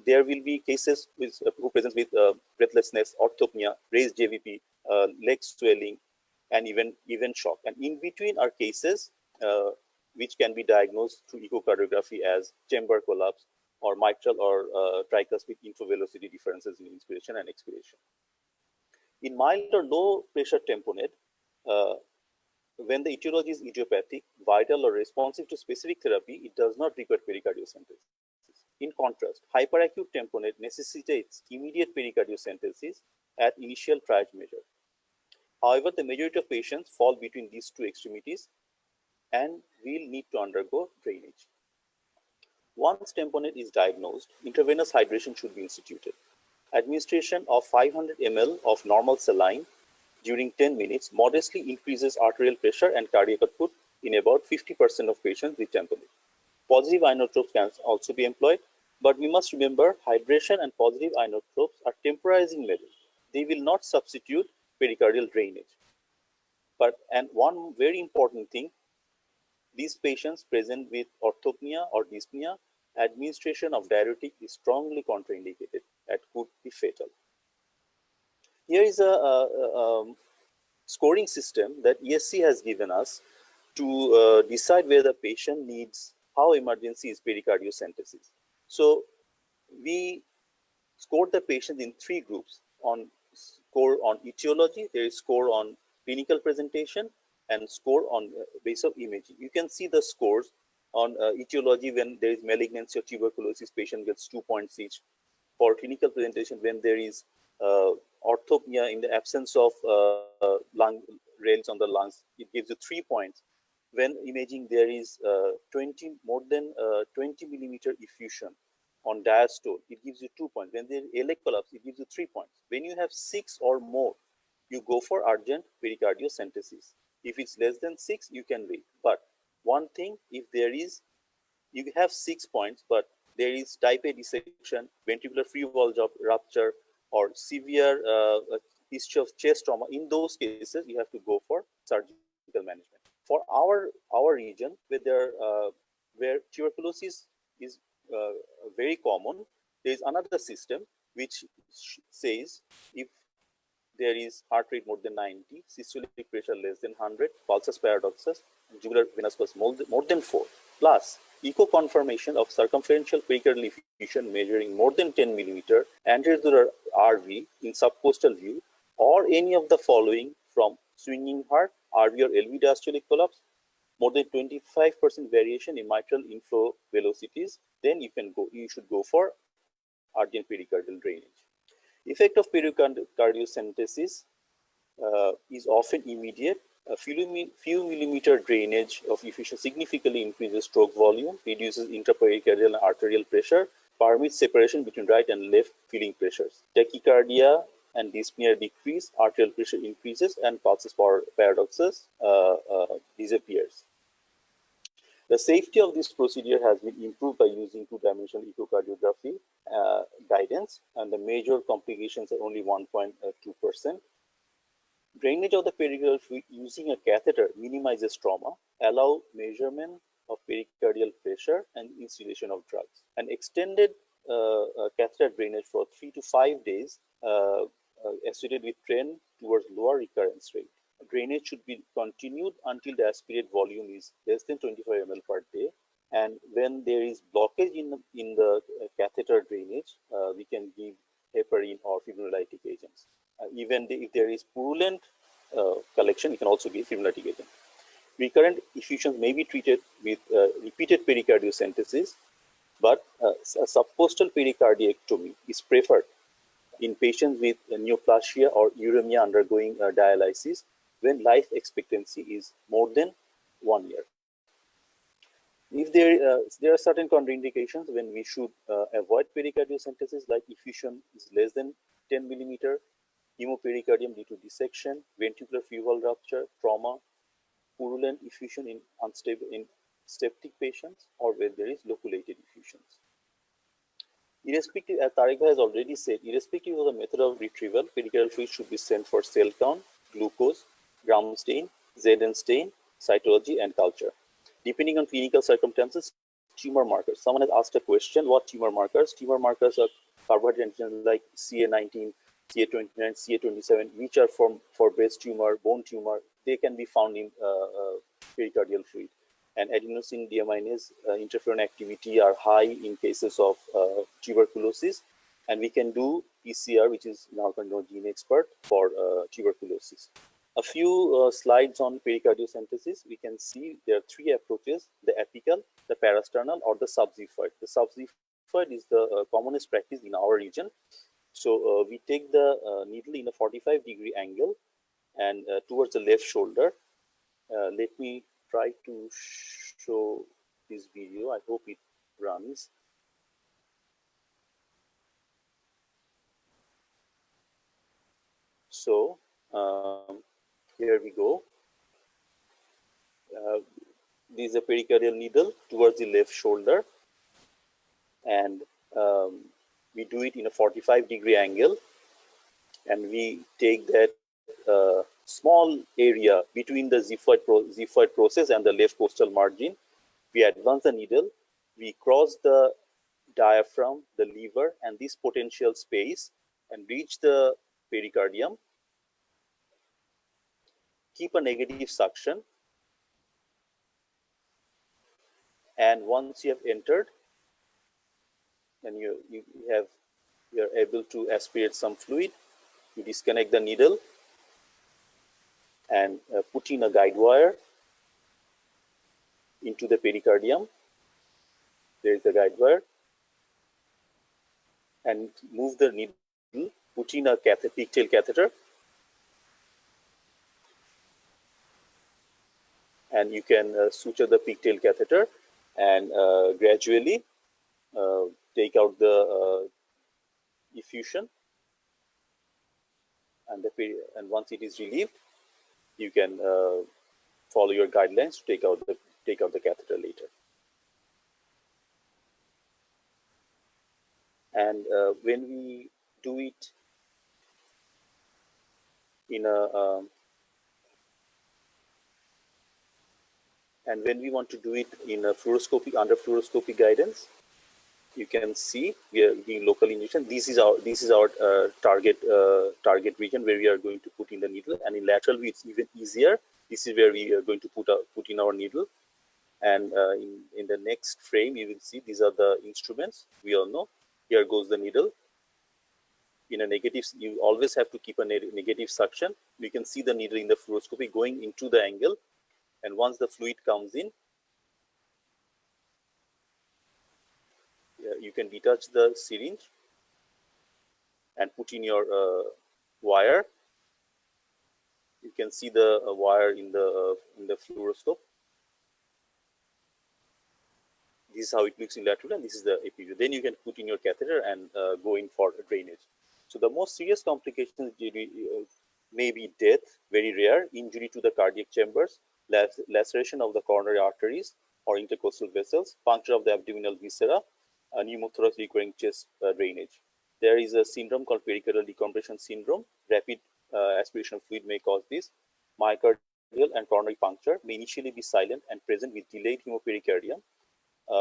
there will be cases who present with breathlessness, orthopnea, raised JVP, leg swelling, and even shock. And in between are cases which can be diagnosed through echocardiography as chamber collapse or mitral or tricuspid intravelocity differences in inspiration and expiration. In mild or low pressure tamponade, when the etiology is idiopathic, vital, or responsive to specific therapy, it does not require pericardiocentesis. In contrast, hyperacute tamponade necessitates immediate pericardiocentesis at initial triage measure. However, the majority of patients fall between these two extremities and will need to undergo drainage. Once tamponade is diagnosed, intravenous hydration should be instituted. Administration of 500 ml of normal saline during 10 minutes modestly increases arterial pressure and cardiac output in about 50% of patients with tamponade. Positive inotropes can also be employed, but we must remember hydration and positive inotropes are temporizing measures. They will not substitute pericardial drainage. And one very important thing, these patients present with orthopnea or dyspnea, administration of diuretic is strongly contraindicated and could be fatal. Here is a scoring system that ESC has given us to decide whether the patient needs, how emergency is pericardiocentesis. So we scored the patient in 3 groups. Score on etiology, there is score on clinical presentation, and score on base of imaging. You can see the scores on etiology. When there is malignancy or tuberculosis, patient gets 2 points each. For clinical presentation, when there is orthopnea in the absence of lung rails on the lungs, it gives you 3 points. When imaging, there is more than 20 millimeter effusion on diastole, it gives you 2 points. When there is aortic collapse, it gives you 3 points. When you have 6 or more, you go for urgent pericardiocentesis. If it's less than 6, you can wait. But one thing, if there is, you have 6 points, but there is type A dissection, ventricular free wall rupture, or severe history of chest trauma, in those cases, you have to go for surgical management. For our region, where tuberculosis is very common, there is another system which says if there is heart rate more than 90, systolic pressure less than 100, pulsus paradoxus, jugular venous pulse more than 4, plus echo confirmation of circumferential pericardial effusion measuring more than 10 millimeter, anterior RV in subcostal view, or any of the following from swinging heart, RV or LV diastolic collapse, more than 25% variation in mitral inflow velocities, then you should go for urgent pericardial drainage. Effect of pericardiocentesis is often immediate. A few millimeter drainage of effusion significantly increases stroke volume, reduces intrapericardial and arterial pressure, permits separation between right and left filling pressures. Tachycardia and dyspnea decrease, arterial pressure increases, and pulses paradoxus disappears. The safety of this procedure has been improved by using two-dimensional echocardiography guidance, and the major complications are only 1.2%. Drainage of the pericardial fluid using a catheter minimizes trauma, allow measurement of pericardial pressure, and instillation of drugs. An extended catheter drainage for 3 to 5 days associated with trend towards lower recurrence rate. Drainage should be continued until the aspirate volume is less than 25 ml per day. And when there is blockage in the catheter drainage, we can give heparin or fibrinolytic agents. Even if there is purulent collection, we can also give fibrinolytic agent. Recurrent effusions may be treated with repeated pericardiocentesis, but a subpostal pericardiectomy is preferred in patients with neoplasia or uremia undergoing dialysis when life expectancy is more than 1 year. If there are certain contraindications when we should avoid pericardiocentesis, like effusion is less than 10 millimeter, hemopericardium due to dissection, ventricular fuval rupture, trauma, purulent effusion in septic patients, or where there is loculated effusions. Irrespective, as Tariq has already said, irrespective of the method of retrieval, pericardial fluid should be sent for cell count, glucose, Gram stain, Zn stain, cytology, and culture. Depending on clinical circumstances, tumor markers. Someone has asked a question, what tumor markers? Tumor markers are carbohydrate antigens like CA19, CA29, CA27, which are for breast tumor, bone tumor. They can be found in pericardial fluid. And adenosine deaminase interferon activity are high in cases of tuberculosis. And we can do PCR, which is now called gene expert, for tuberculosis. A few slides on pericardiocentesis. We can see there are 3 approaches: the apical, the parasternal, or the subxiphoid. The subxiphoid is the commonest practice in our region. So we take the needle in a 45-degree angle and towards the left shoulder. Let me try to show this video. I hope it runs. So here we go. This is a pericardial needle towards the left shoulder, and we do it in a 45-degree angle, and we take that small area between the xiphoid process and the left costal margin. We advance the needle, we cross the diaphragm, the liver, and this potential space, and reach the pericardium. Keep a negative suction, and once you have entered, and you are able to aspirate some fluid, you disconnect the needle and put in a guide wire into the pericardium. There is the guide wire, and move the needle, put in a pigtail catheter, and you can suture the pigtail catheter and gradually take out the effusion, and once it is relieved, you can follow your guidelines to take out the catheter later. And when we do it in a and when we want to do it in a under fluoroscopic guidance, you can see we are doing local injection. This is our target region where we are going to put in the needle, and in lateral view it's even easier. This is where we are going to put in our needle, and in the next frame you will see these are the instruments. We all know. Here goes the needle. In a negative, you always have to keep a negative suction. We can see the needle in the fluoroscopy going into the angle, and once the fluid comes in, you can detach the syringe and put in your wire. You can see the wire in the fluoroscope. This is how it looks in lateral, and this is the epidural. Then you can put in your catheter and go in for drainage. So the most serious complications may be death, very rare, injury to the cardiac chambers, laceration of the coronary arteries or intercostal vessels, puncture of the abdominal viscera, pneumothorax requiring chest drainage. There is a syndrome called pericardial decompression syndrome. Rapid aspiration of fluid may cause this. Myocardial and coronary puncture may initially be silent and present with delayed hemopericardium.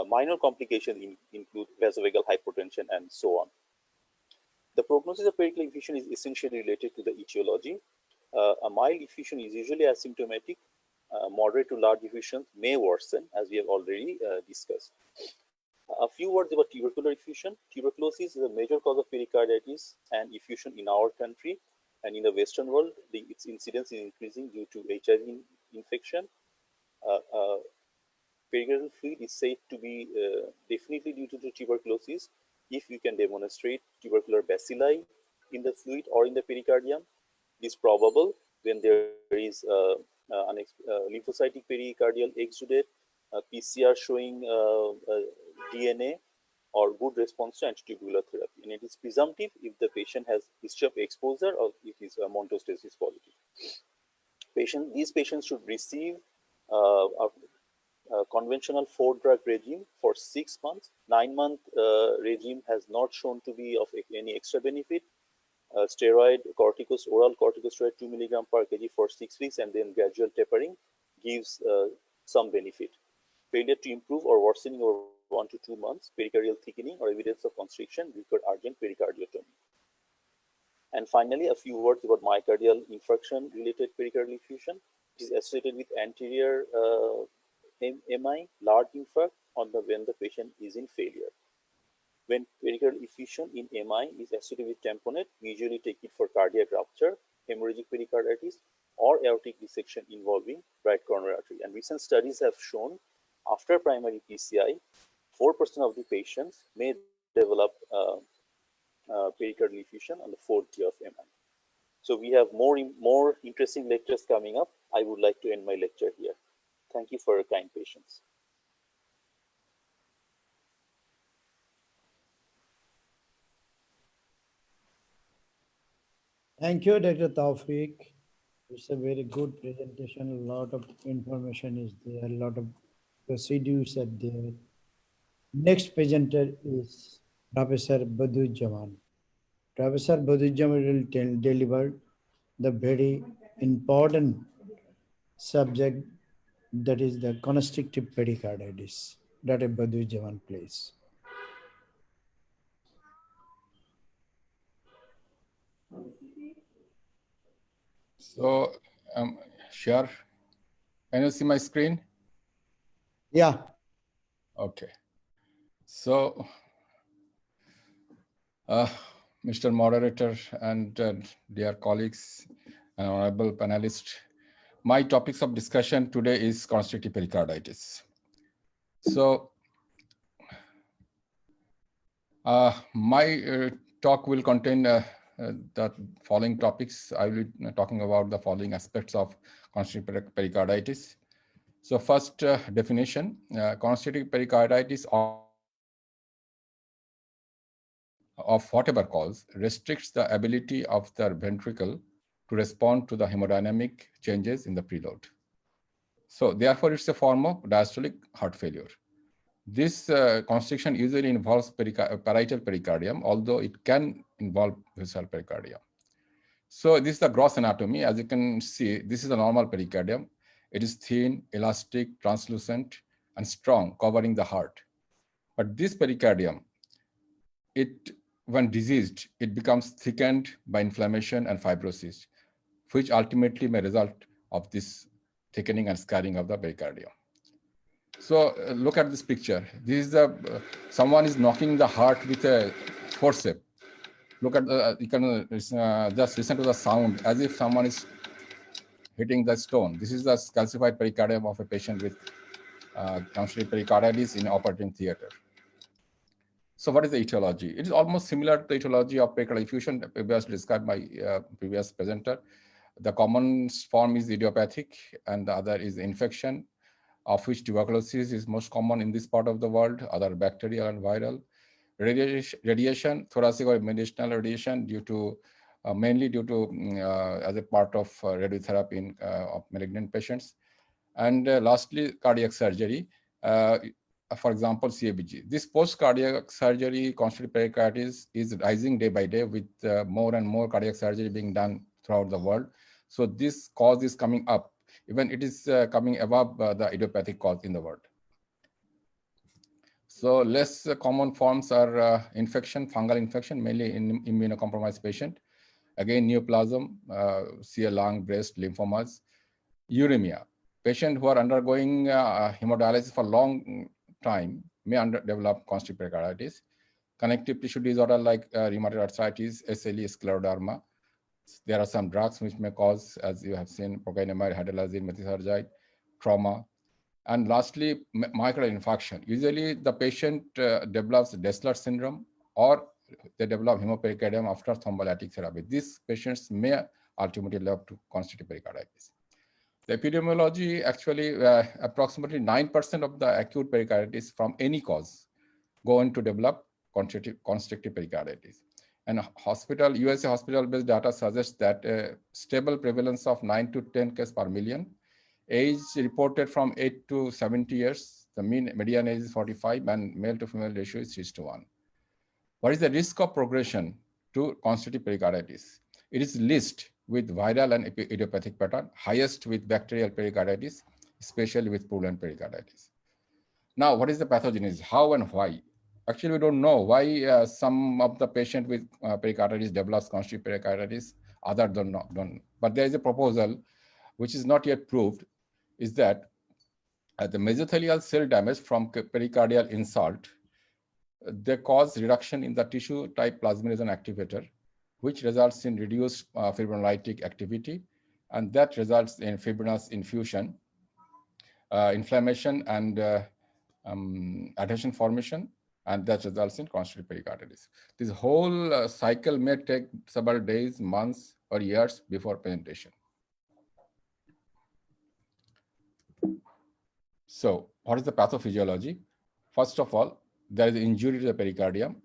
Minor complications include vasovagal hypotension and so on. The prognosis of pericardial effusion is essentially related to the etiology. A mild effusion is usually asymptomatic. Moderate to large effusions may worsen, as we have already discussed. A few words about tubercular effusion. Tuberculosis is a major cause of pericarditis and effusion in our country, and in the Western world, its incidence is increasing due to HIV infection. Pericardial fluid is said to be definitely due to the tuberculosis if you can demonstrate tubercular bacilli in the fluid or in the pericardium. It is probable when there is lymphocytic pericardial exudate, PCR showing DNA, or good response to antitubercular therapy. And it is presumptive if the patient has history of exposure or if he is montostasis positive. These patients should receive a conventional 4-drug regime for 6 months. 9-month regime has not shown to be of any extra benefit. Steroid, oral corticosteroid 2 mg per kg for 6 weeks and then gradual tapering gives some benefit. Failure to improve or worsening over 1 to 2 months, pericardial thickening or evidence of constriction require urgent pericardiotomy. And finally, a few words about myocardial infarction related pericardial effusion. It is associated with anterior MI, large infarct, when the patient is in failure. When pericardial effusion in MI is associated with tamponade, we usually take it for cardiac rupture, hemorrhagic pericarditis, or aortic dissection involving right coronary artery. And recent studies have shown after primary PCI, 4% of the patients may develop pericardial effusion on the 4th day of MI. So we have more interesting lectures coming up. I would like to end my lecture here. Thank you for your kind patience. Thank you, Dr. Taufik. It's a very good presentation. A lot of information is there. A lot of procedures are there. Next presenter is Professor Badrujaman. Professor Badrujaman will deliver the very important subject, that is the constrictive pericarditis. Dr. Badrujaman, please. So, sure. Can you see my screen? Yeah. Okay. So, Mr. Moderator and dear colleagues and honorable panelists, my topics of discussion today is constrictive pericarditis. So, my talk will contain the following topics. I will be talking about the following aspects of constrictive pericarditis. So first definition, constrictive pericarditis of whatever cause restricts the ability of the ventricle to respond to the hemodynamic changes in the preload. So therefore, it's a form of diastolic heart failure. This constriction usually involves parietal pericardium, although it can involve visceral pericardium. So this is the gross anatomy. As you can see, this is a normal pericardium. It is thin, elastic, translucent, and strong, covering the heart. But this pericardium, when diseased, it becomes thickened by inflammation and fibrosis, which ultimately may result of this thickening and scarring of the pericardium. So look at this picture. This is someone is knocking the heart with a forceps. Look at you can just listen to the sound as if someone is hitting the stone. This is the calcified pericardium of a patient with constrictive pericarditis in operating theater. So what is the etiology? It is almost similar to the etiology of pericardial effusion previously described by previous presenter. The common form is idiopathic and the other is infection, of which tuberculosis is most common in this part of the world, other bacterial and viral. Radiation, thoracic or medicinal radiation due to mainly due to as a part of radiotherapy in of malignant patients. And lastly, cardiac surgery. For example, CABG. This post-cardiac surgery constitutive pericarditis is rising day by day with more and more cardiac surgery being done throughout the world. So this cause is coming up. Even it is coming above the idiopathic cause in the world. So less common forms are infection, fungal infection, mainly in immunocompromised patient. Again, neoplasm, CA lung, breast, lymphomas, uremia. Patients who are undergoing hemodialysis for long time may develop constrict pericarditis. Connective tissue disorder like rheumatoid arthritis, SLE, scleroderma. There are some drugs which may cause, as you have seen, procainamide, hydralazine, methotrexate, trauma. And lastly, myocardial infarction. Usually the patient develops Dessler syndrome or they develop hemopericardium after thrombolytic therapy. These patients may ultimately lead to constrictive pericarditis. The epidemiology actually approximately 9% of the acute pericarditis from any cause go on to develop constrictive pericarditis. And USA hospital-based data suggests that a stable prevalence of 9 to 10 cases per million. Age reported from 8 to 70 years. The median age is 45 and male to female ratio is 6:1. What is the risk of progression to constrictive pericarditis? It is least with viral and idiopathic pattern, highest with bacterial pericarditis, especially with purulent pericarditis. Now, what is the pathogenesis? How and why? Actually, we don't know why some of the patient with pericarditis develops constrictive pericarditis, others don't. But there is a proposal which is not yet proved, is that the mesothelial cell damage from pericardial insult, they cause reduction in the tissue type plasminogen activator, which results in reduced fibrinolytic activity, and that results in fibrinous infusion, inflammation, and adhesion formation, and that results in constrictive pericarditis. This whole cycle may take several days, months, or years before presentation. So what is the pathophysiology? First of all, there is injury to the pericardium,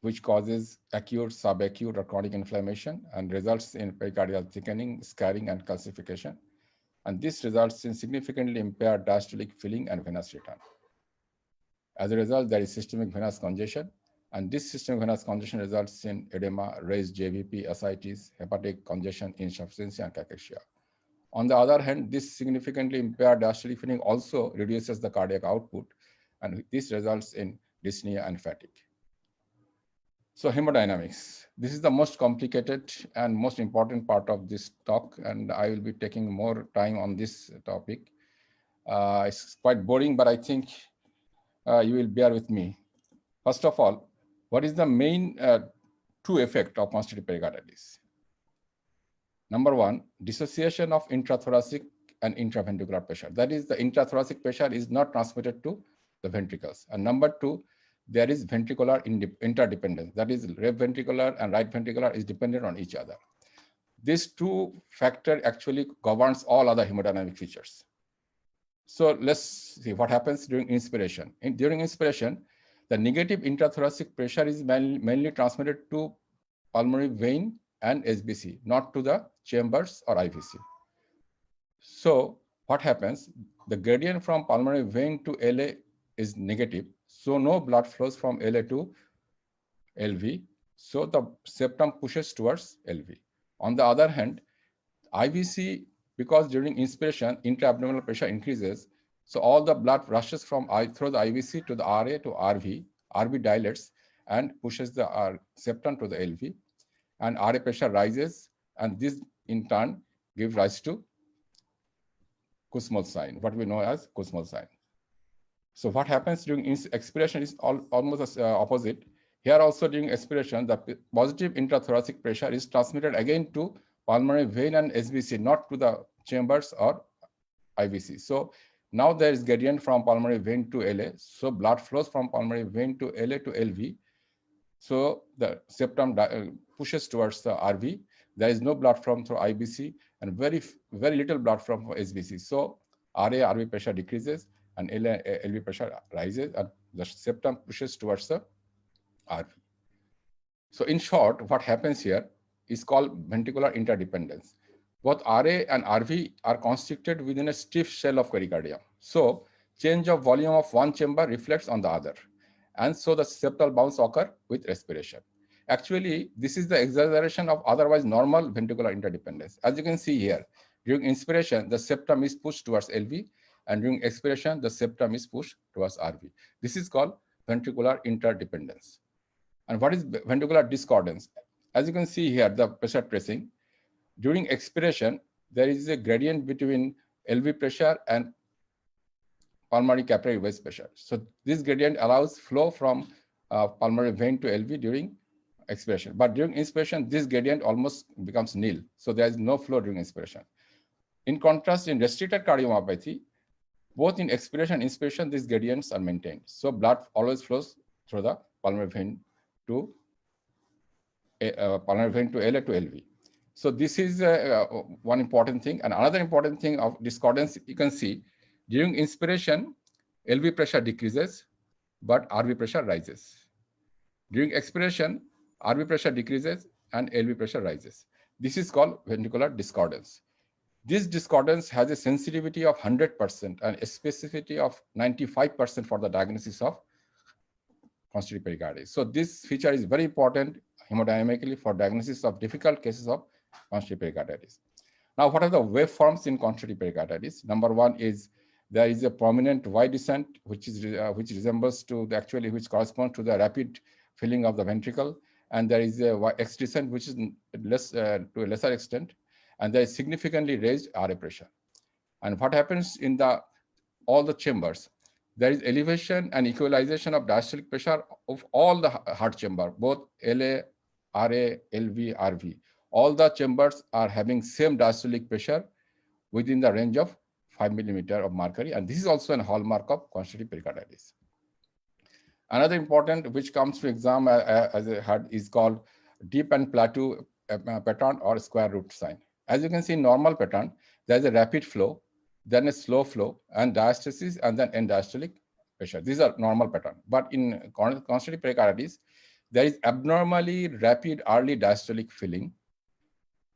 which causes acute, subacute, or chronic inflammation and results in pericardial thickening, scarring, and calcification. And this results in significantly impaired diastolic filling and venous return. As a result, there is systemic venous congestion, and this systemic venous congestion results in edema, raised JVP, ascites, hepatic congestion, insufficiency, and cachexia. On the other hand, this significantly impaired diastolic filling also reduces the cardiac output, and this results in dyspnea and fatigue. So hemodynamics. This is the most complicated and most important part of this talk, and I will be taking more time on this topic. It's quite boring, but I think you will bear with me. First of all, what is the main true effect of constrictive pericarditis? Number one, dissociation of intrathoracic and intraventricular pressure. That is, the intrathoracic pressure is not transmitted to the ventricles. And number two, there is ventricular interdependence. That is, left ventricular and right ventricular is dependent on each other. This two factor actually governs all other hemodynamic features. So let's see what happens during inspiration. During inspiration, the negative intrathoracic pressure is mainly transmitted to pulmonary vein and SBC, not to the chambers or IVC. So what happens? The gradient from pulmonary vein to LA is negative, so no blood flows from LA to LV, so the septum pushes towards LV. On the other hand, IVC, because during inspiration, intra-abdominal pressure increases, so all the blood rushes from through the IVC to the RA to RV. RV dilates and pushes the septum to the LV, and RA pressure rises, and this in turn gives rise to Kussmaul sign, what we know as Kussmaul sign. So what happens during expiration is almost opposite. Here also during expiration, the positive intrathoracic pressure is transmitted again to pulmonary vein and SBC, not to the chambers or IVC. So now there is gradient from pulmonary vein to LA. So blood flows from pulmonary vein to LA to LV. So the septum pushes towards the RV. There is no blood flow through IBC and very little blood flow from SBC. So RA, RV pressure decreases and LV pressure rises, and the septum pushes towards the RV. So in short, what happens here is called ventricular interdependence. Both RA and RV are constricted within a stiff shell of pericardium. So change of volume of one chamber reflects on the other. And so the septal bounce occur with respiration. Actually, this is the exaggeration of otherwise normal ventricular interdependence. As you can see here, during inspiration, the septum is pushed towards LV, and during expiration, the septum is pushed towards RV. This is called ventricular interdependence. And what is ventricular discordance? As you can see here, the pressure tracing. During expiration, there is a gradient between LV pressure and pulmonary capillary waist pressure. So this gradient allows flow from pulmonary vein to LV during expiration. But during inspiration, this gradient almost becomes nil. So there is no flow during inspiration. In contrast, in restricted cardiomyopathy, both in expiration and inspiration, these gradients are maintained. So blood always flows through the pulmonary vein to LA to LV. So this is one important thing. And another important thing of discordance, you can see during inspiration, LV pressure decreases, but RV pressure rises. During expiration, RV pressure decreases and LV pressure rises. This is called ventricular discordance. This discordance has a sensitivity of 100% and a specificity of 95% for the diagnosis of constrictive pericarditis. So this feature is very important hemodynamically for diagnosis of difficult cases of constrictive pericarditis. Now, what are the waveforms in constrictive pericarditis? Number one is there is a prominent Y descent, which resembles to the which corresponds to the rapid filling of the ventricle, and there is a X descent, which is less to a lesser extent, and there is significantly raised RA pressure. And what happens in all the chambers? There is elevation and equalization of diastolic pressure of all the heart chamber, both LA, RA, LV, RV. All the chambers are having same diastolic pressure within the range of 5 millimeter of mercury, and this is also a hallmark of constrictive pericarditis. Another important, which comes to exam as I heard, is called deep and plateau pattern or square root sign. As you can see in normal pattern, there is a rapid flow, then a slow flow, and diastasis, and then end diastolic pressure. These are normal pattern. But in constrictive pericarditis, there is abnormally rapid early diastolic filling,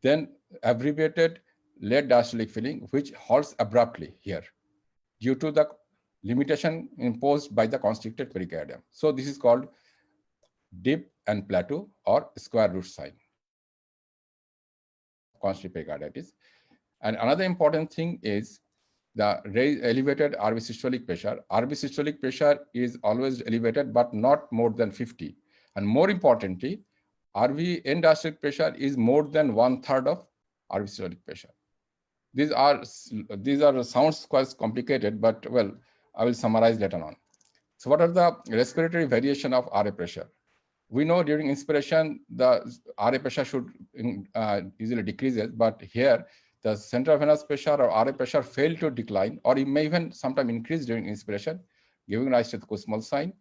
then abbreviated late diastolic filling, which halts abruptly here due to the limitation imposed by the constricted pericardium. So this is called dip and plateau or square root sign, constrictive pericarditis. And another important thing is the elevated RV systolic pressure. RV systolic pressure is always elevated, but not more than 50. And more importantly, RV end diastolic pressure is more than 1/3 of RV systolic pressure. These are sounds quite complicated, but well, I will summarize later on. So what are the respiratory variation of RA pressure? We know during inspiration, the RA pressure should usually decreases, but here the central venous pressure or RA pressure fail to decline, or it may even sometimes increase during inspiration, giving rise to the Kussmaul sign.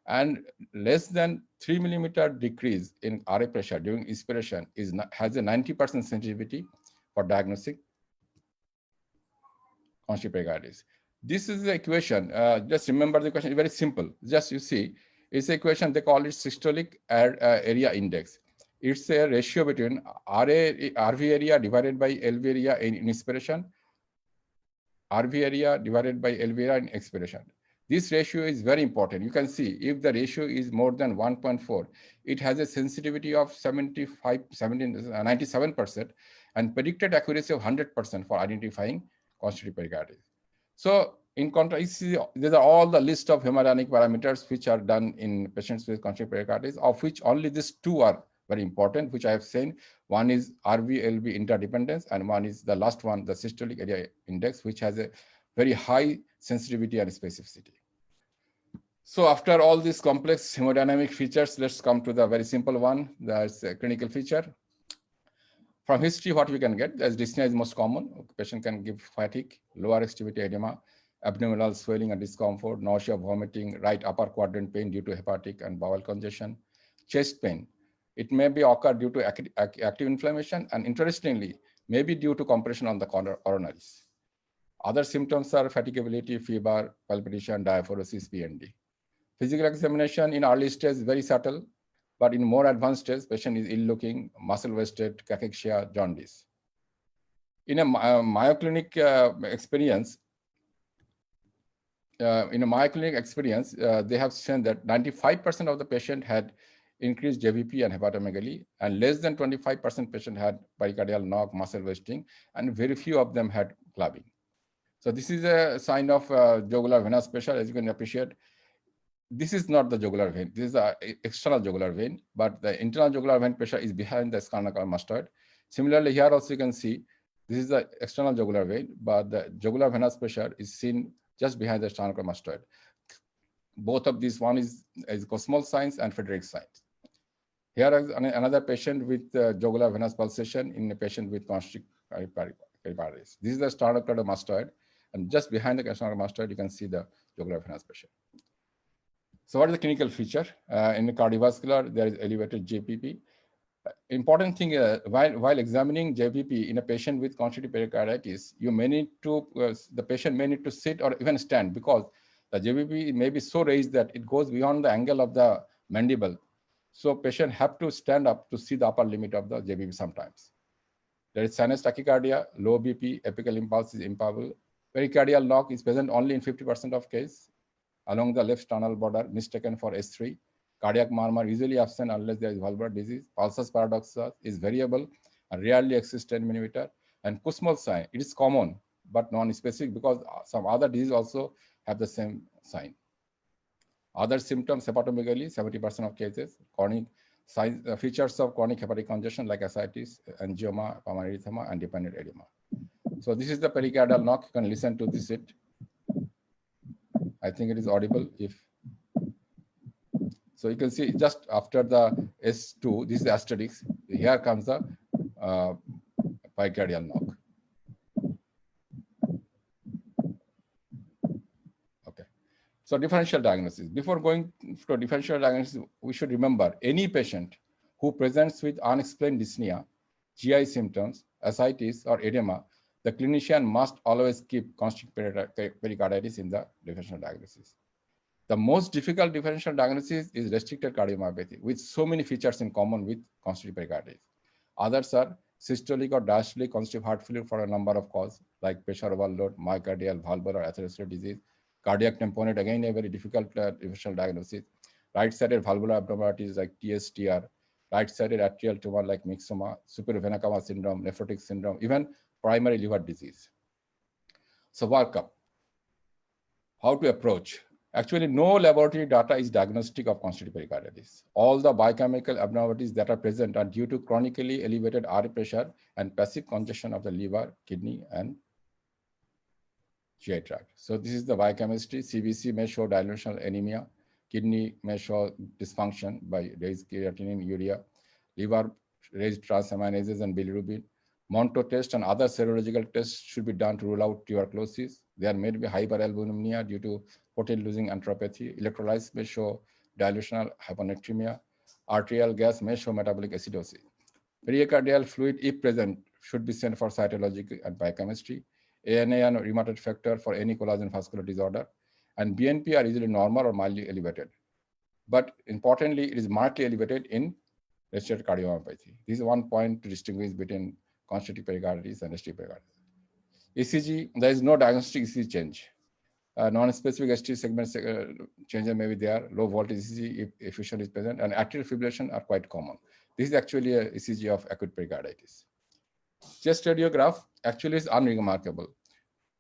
And less than 3 millimeter decrease in RA pressure during inspiration has a 90% sensitivity for diagnosing constrictive pericarditis. This is the equation. Just remember the equation is very simple. Just you see, it's the equation, they call it systolic area index. It's a ratio between RV area divided by LV area in inspiration, RV area divided by LV area in expiration. This ratio is very important. You can see if the ratio is more than 1.4, it has a sensitivity of 97% and predicted accuracy of 100% for identifying constrictive pericarditis. So in contrast, these are all the list of hemodynamic parameters which are done in patients with constrictive pericarditis, of which only these two are very important, which I have seen. One is RV-LV interdependence, and one is the last one, the systolic area index, which has a very high sensitivity and specificity. So after all these complex hemodynamic features, let's come to the very simple one. That's a clinical feature. From history, what we can get, as dyspnea is most common. Patient can give fatigue, lower extremity edema, abdominal swelling and discomfort, nausea, vomiting, right upper quadrant pain due to hepatic and bowel congestion, chest pain. It may be occur due to active inflammation, and interestingly, maybe due to compression on the coronaries. Other symptoms are fatigability, fever, palpitation, diaphoresis, PND. Physical examination in early stage is very subtle, but in more advanced stage, patient is ill-looking, muscle-wasted, cachexia, jaundice. In a myoclinic experience, they have shown that 95% of the patient had increased JVP and hepatomegaly, and less than 25% patient had pericardial knock, muscle wasting, and very few of them had clubbing. So this is a sign of jugular venous pressure, as you can appreciate. This is not the jugular vein. This is the external jugular vein, but the internal jugular vein pressure is behind the sternocleidomastoid. Similarly, here also you can see this is the external jugular vein, but the jugular venous pressure is seen just behind the sternocleidomastoid. Both of these, one is Kussmaul signs and Friedreich signs. Here is another patient with jugular venous pulsation in a patient with constrict pericarditis. This is the sternocleidomastoid, and just behind the sternocleidomastoid, you can see the jugular venous pressure. So what is the clinical feature? In the cardiovascular, there is elevated JPP. Important thing, while examining JPP in a patient with constrictive pericarditis, you may need to, the patient may need to sit or even stand, because the JPP may be so raised that it goes beyond the angle of the mandible. So patient have to stand up to see the upper limit of the JPP sometimes. There is sinus tachycardia, low BP, apical impulse is impalpable. Pericardial knock is present only in 50% of case along the left sternal border, mistaken for S3. Cardiac murmur usually absent unless there is valvular disease. Pulsus paradoxa is variable and rarely exceeds 10 millimeter. And Kussmaul sign, it is common but non-specific because some other diseases also have the same sign. Other symptoms, hepatomegaly, 70% of cases. Chronic signs, features of chronic hepatic congestion like ascites, angioma, pulmonary edema, and dependent edema. So this is the pericardial knock. You can listen to this. I think it is audible. So you can see just after the S2, this is the asterisk. Here comes the pericardial knock. Okay. So differential diagnosis. Before going to differential diagnosis, we should remember any patient who presents with unexplained dyspnea, GI symptoms, ascites, or edema, the clinician must always keep constrictive pericarditis in the differential diagnosis. The most difficult differential diagnosis is restricted cardiomyopathy, with so many features in common with constrictive pericarditis. Others are systolic or diastolic constrictive heart failure for a number of causes, like pressure overload, myocardial, valvular, atherosclerotic disease, cardiac tamponade, again a very difficult differential diagnosis, right-sided valvular abnormalities like TSTR, right-sided atrial tumor like myxoma, superior vena cava syndrome, nephrotic syndrome, even primary liver disease. So workup, how to approach? Actually, no laboratory data is diagnostic of constrictive pericarditis. All the biochemical abnormalities that are present are due to chronically elevated RA pressure and passive congestion of the liver, kidney, and GI tract. So this is the biochemistry. CBC may show dilutional anemia. Kidney may show dysfunction by raised creatinine, urea. Liver raised transaminases and bilirubin. Monto test and other serological tests should be done to rule out tuberculosis. There may be hyperalbuminemia due to protein-losing enteropathy. Electrolytes may show dilutional hyponatremia. Arterial gas may show metabolic acidosis. Pericardial fluid, if present, should be sent for cytology and biochemistry. ANA and rheumatoid factor for any collagen vascular disorder. And BNP are usually normal or mildly elevated. But importantly, it is markedly elevated in restricted cardiomyopathy. This is one point to distinguish between constrictive pericarditis and restrictive pericarditis. ECG, there is no diagnostic ECG change. Non-specific ST segment changes may be there. Low voltage ECG if effusion is present, and atrial fibrillation are quite common. This is actually a ECG of acute pericarditis. Chest radiograph actually is unremarkable.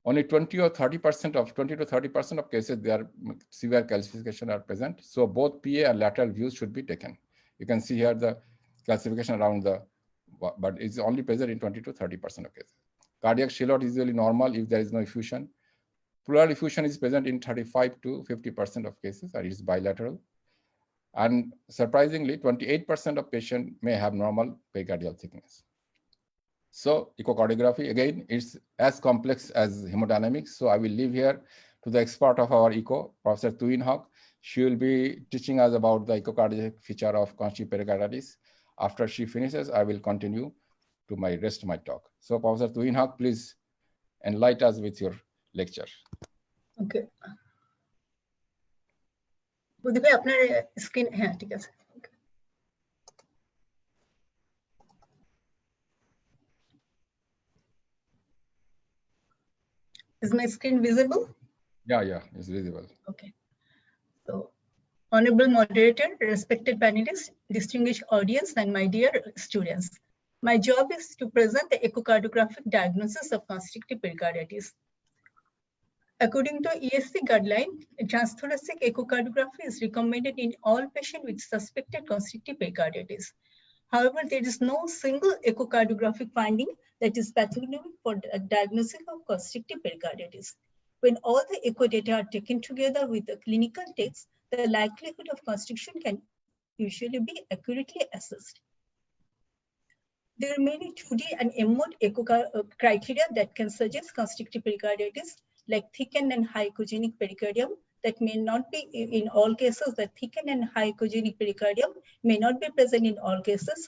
Only 20 to 30% of cases there severe calcification are present. So both PA and lateral views should be taken. You can see here the calcification around the, but it's only present in 20 to 30% of cases. Cardiac shield is usually normal if there is no effusion. Pleural effusion is present in 35 to 50% of cases, and it is bilateral. And surprisingly, 28% of patients may have normal pericardial thickness. So echocardiography, again, is as complex as hemodynamics. So I will leave here to the expert of our echo, Professor Tuin Haq. She will be teaching us about the echocardiographic feature of constrictive pericarditis. After she finishes, I will continue to rest my talk. So Professor Tuin Haq, please enlighten us with your lecture. Okay. বুদ্ধি ভাই আপনার screen হ্যাঁ ঠিক আছে Is my screen visible? Yeah, it's visible. Okay. So, honorable moderator, respected panelists, distinguished audience, and my dear students. My job is to present the echocardiographic diagnosis of constrictive pericarditis. According to ESC guideline, transthoracic echocardiography is recommended in all patients with suspected constrictive pericarditis. However, there is no single echocardiographic finding that is pathognomonic for diagnosis of constrictive pericarditis. When all the echo data are taken together with the clinical text, the likelihood of constriction can usually be accurately assessed. There are many 2D and M-mode echo criteria that can suggest constrictive pericarditis, like thickened and high echogenic pericardium that may not be in all cases. The thickened and high echogenic pericardium may not be present in all cases.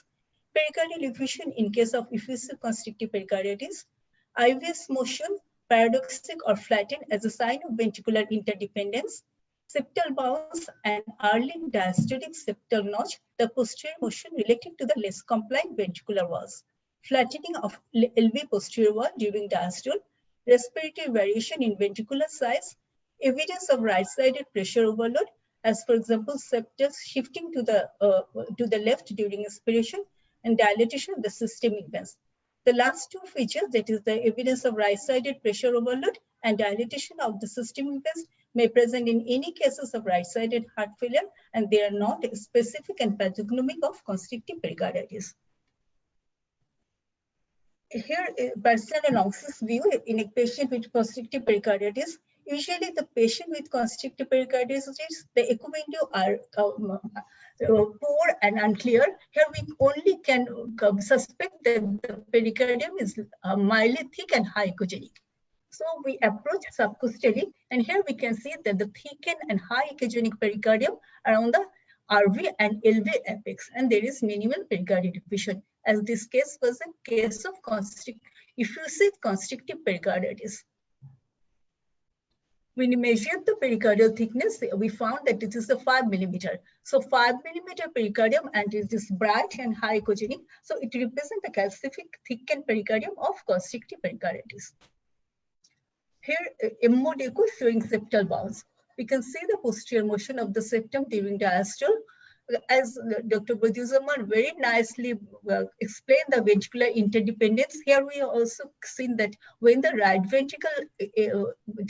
Pericardial effusion in case of effusive constrictive pericarditis. IVS motion, paradoxic or flattened as a sign of ventricular interdependence. Septal bounce and early diastolic septal notch, the posterior motion related to the less compliant ventricular walls. Flattening of LV posterior wall during diastole. Respiratory variation in ventricular size. Evidence of right-sided pressure overload, as for example, septus shifting to the left during expiration, and dilatation of the systemic veins. The last two features, that is the evidence of right-sided pressure overload and dilatation of the systemic veins, may present in any cases of right-sided heart failure, and they are not specific and pathognomic of constrictive pericarditis. Here, personal analysis view in a patient with constrictive pericarditis. Usually, the patient with constrictive pericarditis, the echo window are poor and unclear. Here, we only can suspect that the pericardium is mildly thick and high echogenic. So we approach subcostally, and here we can see that the thickened and high echogenic pericardium around the RV and LV apex, and there is minimal pericardial effusion, as this case was a case of effusive constrictive pericarditis. When we measured the pericardial thickness, we found that it is a 5 millimeter. So 5 millimeter pericardium, and it is bright and high echogenic. So it represents the calcific thickened pericardium of constrictive pericarditis. Here, M-mode echo showing septal bounce. We can see the posterior motion of the septum during diastole. As Dr. Badiuzzzaman very nicely explained the ventricular interdependence, here we also seen that when the right ventricle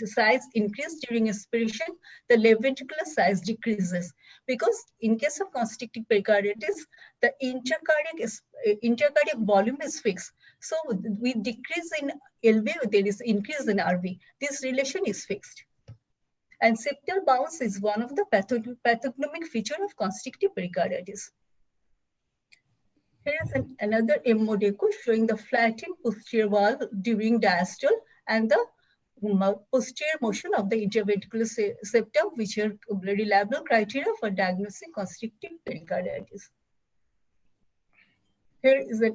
size increases during expiration, the left ventricular size decreases. Because in case of constrictive pericarditis, the intracardiac volume is fixed. So with decrease in LV, there is increase in RV. This relation is fixed. And septal bounce is one of the pathognomic feature of constrictive pericarditis. Here is another M-mode echo showing the flattened posterior wall during diastole and the posterior motion of the interventricular septum, which are reliable criteria for diagnosing constrictive pericarditis. Here is a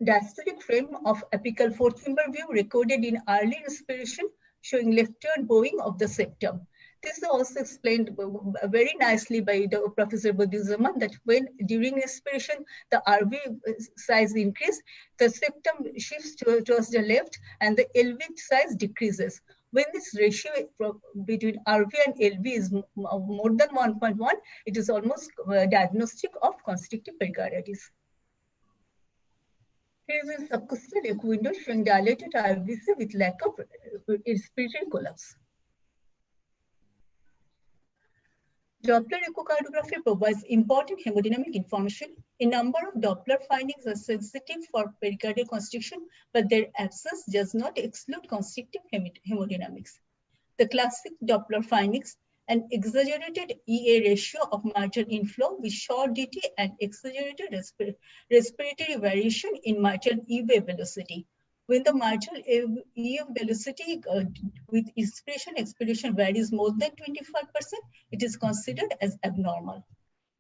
diastolic frame of apical fourth chamber view recorded in early respiration, showing leftward bowing of the septum. This is also explained very nicely by Professor Badiuzzzaman, that when during respiration, the RV size increase, the septum shifts towards the left and the LV size decreases. When this ratio between RV and LV is more than 1.1, it is almost diagnostic of constrictive pericarditis. Here is a subcostal echo window showing dilated RVC with lack of respiratory collapse. Doppler echocardiography provides important hemodynamic information. A number of Doppler findings are sensitive for pericardial constriction, but their absence does not exclude constrictive hemodynamics. The classic Doppler findings: an exaggerated EA ratio of mitral inflow with short DT and exaggerated respiratory variation in mitral EVA velocity. When the marginal EF velocity with inspiration expiration varies more than 25%, it is considered as abnormal.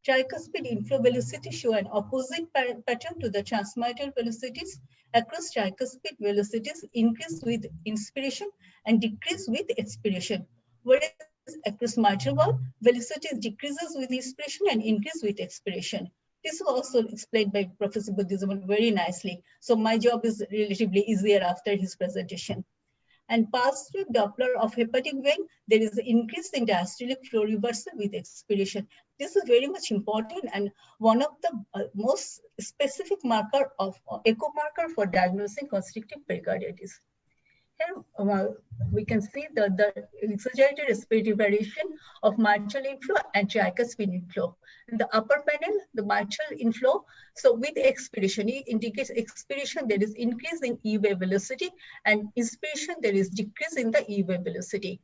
Tricuspid inflow velocity show an opposite pattern to the transmittal velocities. Across tricuspid velocities increase with inspiration and decrease with expiration, whereas across mitral valve, velocities decreases with inspiration and increase with expiration. This is also explained by Professor Buddhism very nicely. So my job is relatively easier after his presentation. And pulse width Doppler of hepatic vein, there is an increase in diastolic flow reversal with expiration. This is very much important and one of the most specific marker of echo marker for diagnosing constrictive pericarditis. Here we can see the exaggerated respiratory variation of mitral inflow and tricuspid inflow. In the upper panel, the mitral inflow, so with expiration, it indicates expiration, there is increase in E wave velocity, and inspiration, there is decrease in the E wave velocity.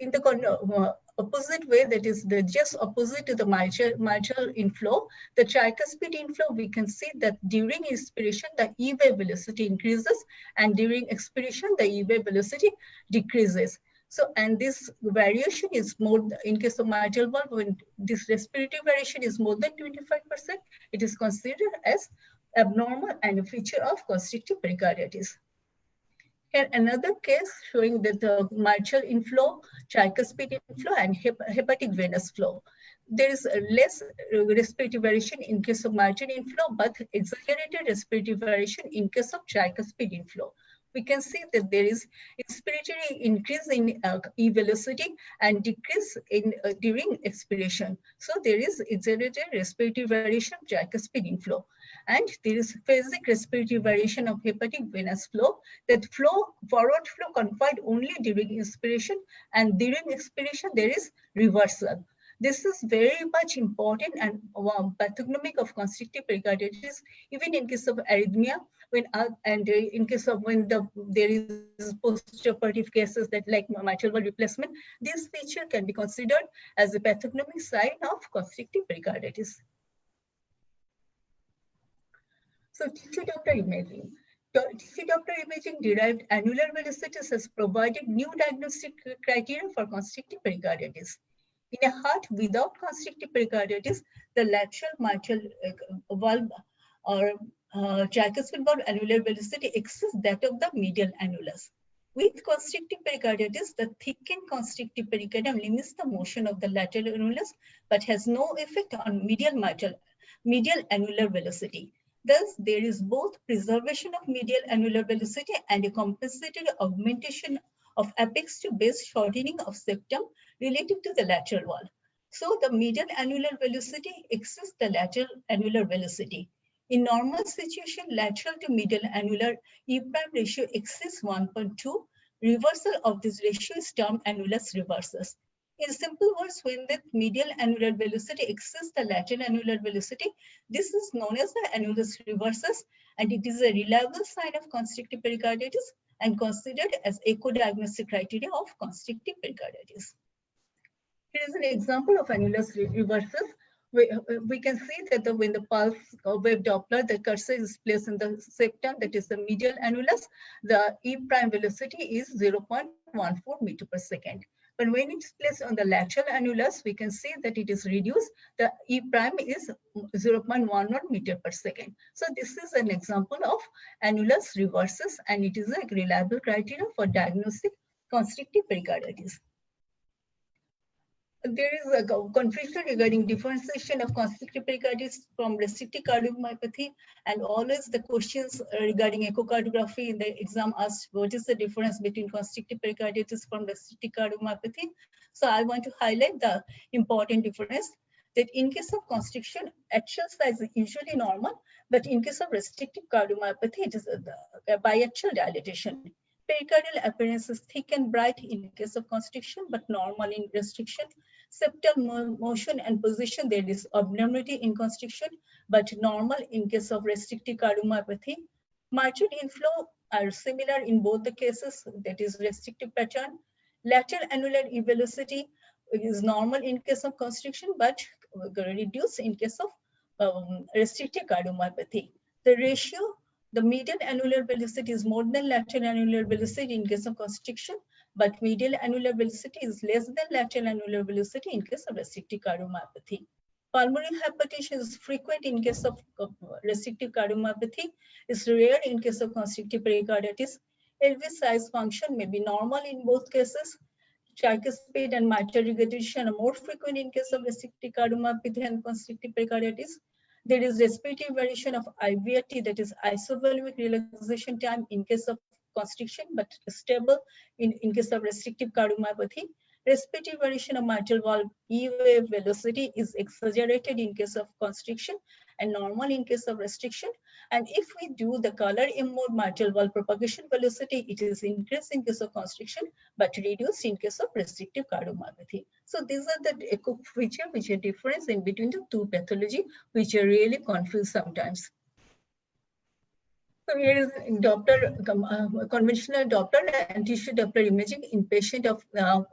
In the opposite way, that is just opposite to the mitral inflow, the tricuspid inflow, we can see that during inspiration, the E wave velocity increases, and during expiration, the E wave velocity decreases. So, and this variation is more, in case of mitral valve, when this respiratory variation is more than 25%, it is considered as abnormal and a feature of constrictive pericarditis. Here, another case showing that the mitral inflow, tricuspid inflow, and hepatic venous flow. There is less respiratory variation in case of mitral inflow, but exaggerated respiratory variation in case of tricuspid inflow. We can see that there is inspiratory increase in E velocity and decrease in during expiration. So there is exaggerated respiratory variation of tricuspid inflow. And there is phasic respiratory variation of hepatic venous flow, that forward flow confined only during inspiration, and during expiration there is reversal. This is very much important and pathognomic of constrictive pericarditis, even in case of arrhythmia, when in case of when there is postoperative cases that like mitral valve replacement, this feature can be considered as a pathognomic sign of constrictive pericarditis. So tissue Doppler imaging. Tissue Doppler imaging derived annular velocities has provided new diagnostic criteria for constrictive pericarditis. In a heart without constrictive pericarditis, the lateral mitral valve or tricuspid valve annular velocity exceeds that of the medial annulus. With constrictive pericarditis, the thickened constrictive pericardium limits the motion of the lateral annulus, but has no effect on medial annular velocity. Thus, there is both preservation of medial annular velocity and a compensatory augmentation of apex to base shortening of septum relative to the lateral wall. So the medial annular velocity exceeds the lateral annular velocity. In normal situation, lateral to medial annular E prime ratio exceeds 1.2. Reversal of this ratio is termed annulus reversus. In simple words, when the medial annular velocity exceeds the lateral annular velocity, this is known as the annulus reversus, and it is a reliable sign of constrictive pericarditis and considered as echo diagnostic criteria of constrictive pericarditis. Here is an example of annulus reversus. We can see that when the pulse wave Doppler, the cursor is placed in the septum, that is the medial annulus, the E prime velocity is 0.14 meter per second. But when it's placed on the lateral annulus, we can see that it is reduced. The E prime is 0.11 meter per second. So this is an example of annulus reversus, and it is a reliable criteria for diagnostic constrictive pericarditis. There is a confusion regarding differentiation of constrictive pericarditis from restrictive cardiomyopathy, and always the questions regarding echocardiography in the exam asked what is the difference between constrictive pericarditis from restrictive cardiomyopathy. So I want to highlight the important difference that in case of constriction, atrial size is usually normal, but in case of restrictive cardiomyopathy, it is a biatrial dilatation. Pericardial appearance is thick and bright in case of constriction, but normal in restriction. Septal motion and position, there is abnormality in constriction, but normal in case of restrictive cardiomyopathy. Mitral inflow are similar in both the cases, that is restrictive pattern. Lateral annular E velocity is normal in case of constriction, but reduced in case of restrictive cardiomyopathy. The ratio The medial annular velocity is more than lateral annular velocity in case of constriction, but medial annular velocity is less than lateral annular velocity in case of restrictive cardiomyopathy. Pulmonary hypertension is frequent in case of restrictive cardiomyopathy. It's rare in case of constrictive pericarditis. LV size function may be normal in both cases. Tricuspid and mitral regurgitation are more frequent in case of restrictive cardiomyopathy and constrictive pericarditis. There is respiratory variation of IVRT, that is isovolumic relaxation time in case of constriction, but stable in case of restrictive cardiomyopathy. Respiratory variation of mitral valve E wave velocity is exaggerated in case of constriction and normal in case of restriction. And if we do the color M mode mitral valve propagation velocity, it is increased in case of constriction, but reduced in case of restrictive cardiomyopathy. So these are the echo features which are difference in between the two pathology, which are really confused sometimes. So here is conventional Doppler and tissue Doppler imaging in patient of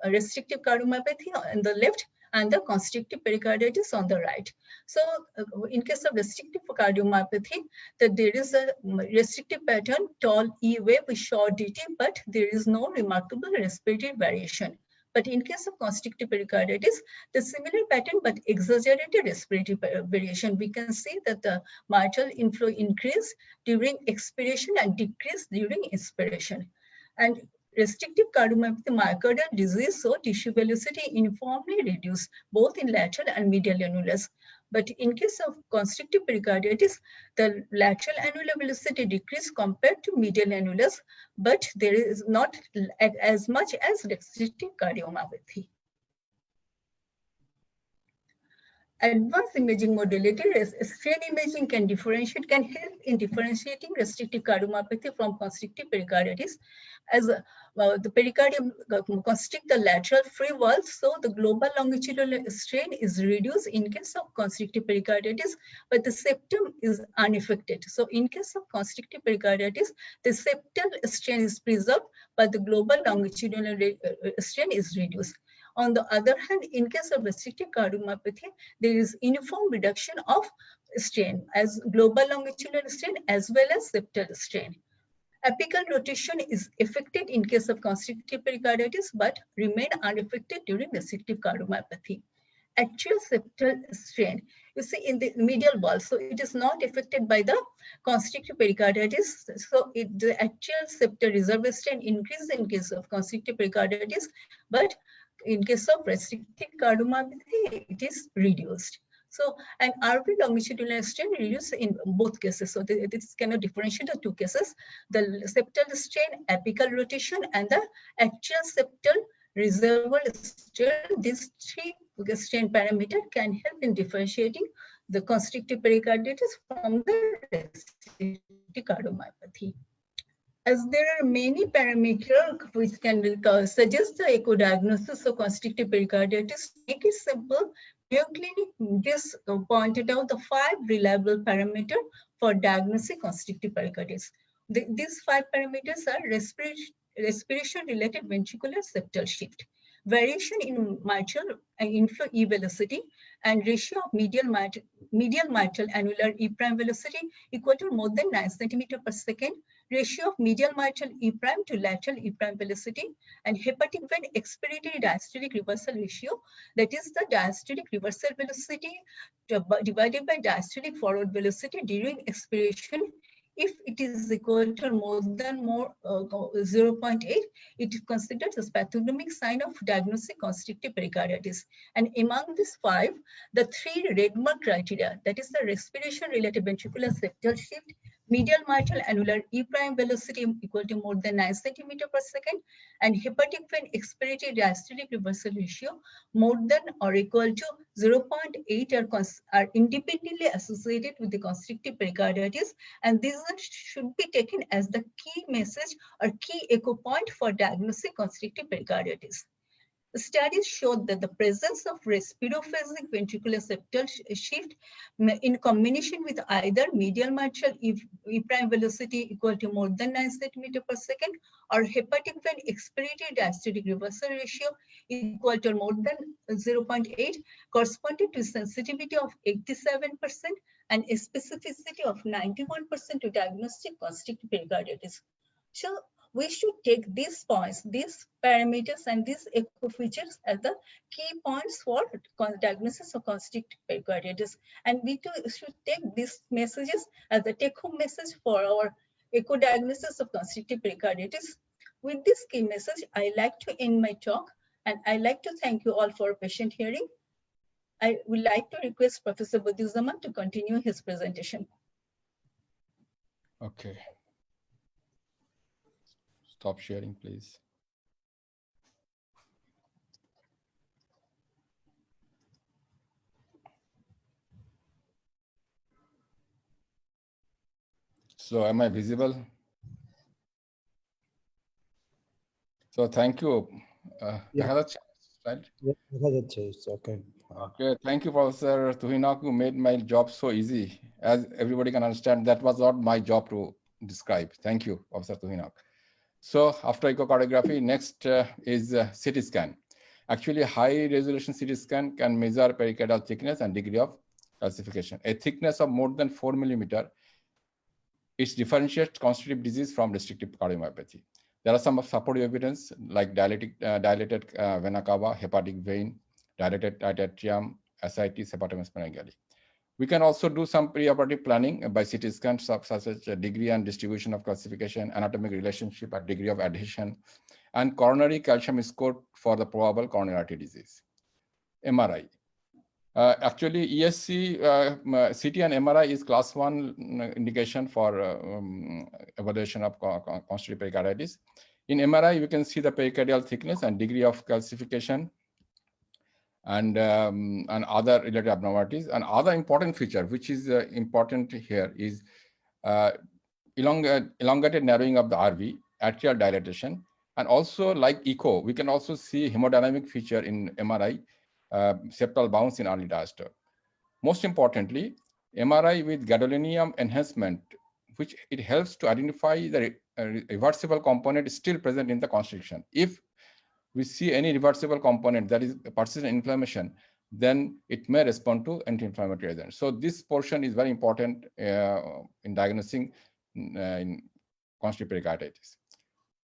restrictive cardiomyopathy on the left and the constrictive pericarditis on the right. So in case of restrictive cardiomyopathy, that there is a restrictive pattern, tall E wave with short DT, but there is no remarkable respiratory variation. But in case of constrictive pericarditis, the similar pattern but exaggerated respiratory variation. We can see that the mitral inflow increase during expiration and decrease during inspiration. And restrictive cardiomyopathy myocardial disease, so tissue velocity uniformly reduced both in lateral and medial annulus. But in case of constrictive pericarditis, the lateral annular velocity decreased compared to medial annulus, but there is not as much as restrictive cardiomyopathy. Advanced imaging modality, strain imaging can help in differentiating restrictive cardiomyopathy from constrictive pericarditis. As the pericardium constrict the lateral free walls, so the global longitudinal strain is reduced in case of constrictive pericarditis, but the septum is unaffected. So in case of constrictive pericarditis, the septal strain is preserved, but the global longitudinal strain is reduced. On the other hand, in case of restrictive cardiomyopathy, there is uniform reduction of strain as global longitudinal strain as well as septal strain. Apical rotation is affected in case of constrictive pericarditis, but remain unaffected during restrictive cardiomyopathy. Actual septal strain, you see in the medial wall, so it is not affected by the constrictive pericarditis. So the actual septal reservoir strain increases in case of constrictive pericarditis, but in case of restrictive cardiomyopathy, it is reduced. So an RV longitudinal strain reduced in both cases. So this cannot differentiate the two cases: the septal strain, apical rotation, and the actual septal reservoir strain. These three strain parameters can help in differentiating the constrictive pericarditis from the restrictive cardiomyopathy. As there are many parameters which can suggest the echo diagnosis of constrictive pericarditis, to make it simple, Mayo Clinic just pointed out the 5 reliable parameters for diagnosing constrictive pericarditis. These 5 parameters are respiration-related ventricular septal shift, variation in mitral inflow E velocity, and ratio of medial mitral annular E prime velocity equal to more than 9 cm per second, ratio of medial mitral E prime to lateral E prime velocity, and hepatic vein expiratory diastolic reversal ratio, that is the diastolic reversal velocity divided by diastolic forward velocity during expiration. If it is equal to more than 0.8, it is considered as pathognomic sign of diagnostic constrictive pericarditis. And among these 5, the 3 red mark criteria, that is the respiration-related ventricular septal shift, medial mitral annular E prime velocity equal to more than 9 cm per second, and hepatic vein expiratory diastolic reversal ratio more than or equal to 0.8 are independently associated with the constrictive pericarditis, and these should be taken as the key message or key echo point for diagnosing constrictive pericarditis. Studies showed that the presence of respirophasic ventricular septal shift in combination with either medial mitral E prime velocity equal to more than 9 centimeter per second or hepatic vein expiratory diastolic reversal ratio equal to more than 0.8 corresponded to sensitivity of 87% and a specificity of 91% to diagnostic constrictive pericarditis. So we should take these points, these parameters, and these echo features as the key points for diagnosis of constrictive pericarditis. And we too should take these messages as the take-home message for our echo diagnosis of constrictive pericarditis. With this key message, I like to end my talk, and I like to thank you all for patient hearing. I would like to request Professor Badiuzzzaman to continue his presentation. Okay. Stop sharing, please. So am I visible? So thank you. Yeah. Right? It's okay. Okay, thank you, Professor Tuhinak, who made my job so easy. As everybody can understand, that was not my job to describe. Thank you, Professor Tuhinak. So after echocardiography, next is CT scan. Actually, high resolution CT scan can measure pericardial thickness and degree of calcification. A thickness of more than 4 millimeter, it differentiates constrictive disease from restrictive cardiomyopathy. There are some supportive evidence like dilated vena cava, hepatic vein, dilated right atrium, ascites, hepatosplenomegaly. We can also do some preoperative planning by CT scans such as degree and distribution of calcification, anatomic relationship, and degree of adhesion, and coronary calcium score for the probable coronary artery disease. MRI. Actually, ESC, CT and MRI is class 1 indication for evaluation of constrictive pericarditis. In MRI, you can see the pericardial thickness and degree of calcification and other related abnormalities. And other important feature, which is important here, is elongated narrowing of the RV, atrial dilatation, and also like echo, we can also see hemodynamic feature in MRI, septal bounce in early diastole. Most importantly, MRI with gadolinium enhancement, which it helps to identify the reversible component still present in the constriction. If we see any reversible component that is persistent inflammation, then it may respond to anti-inflammatory agents. So this portion is very important in diagnosing in constrictive pericarditis.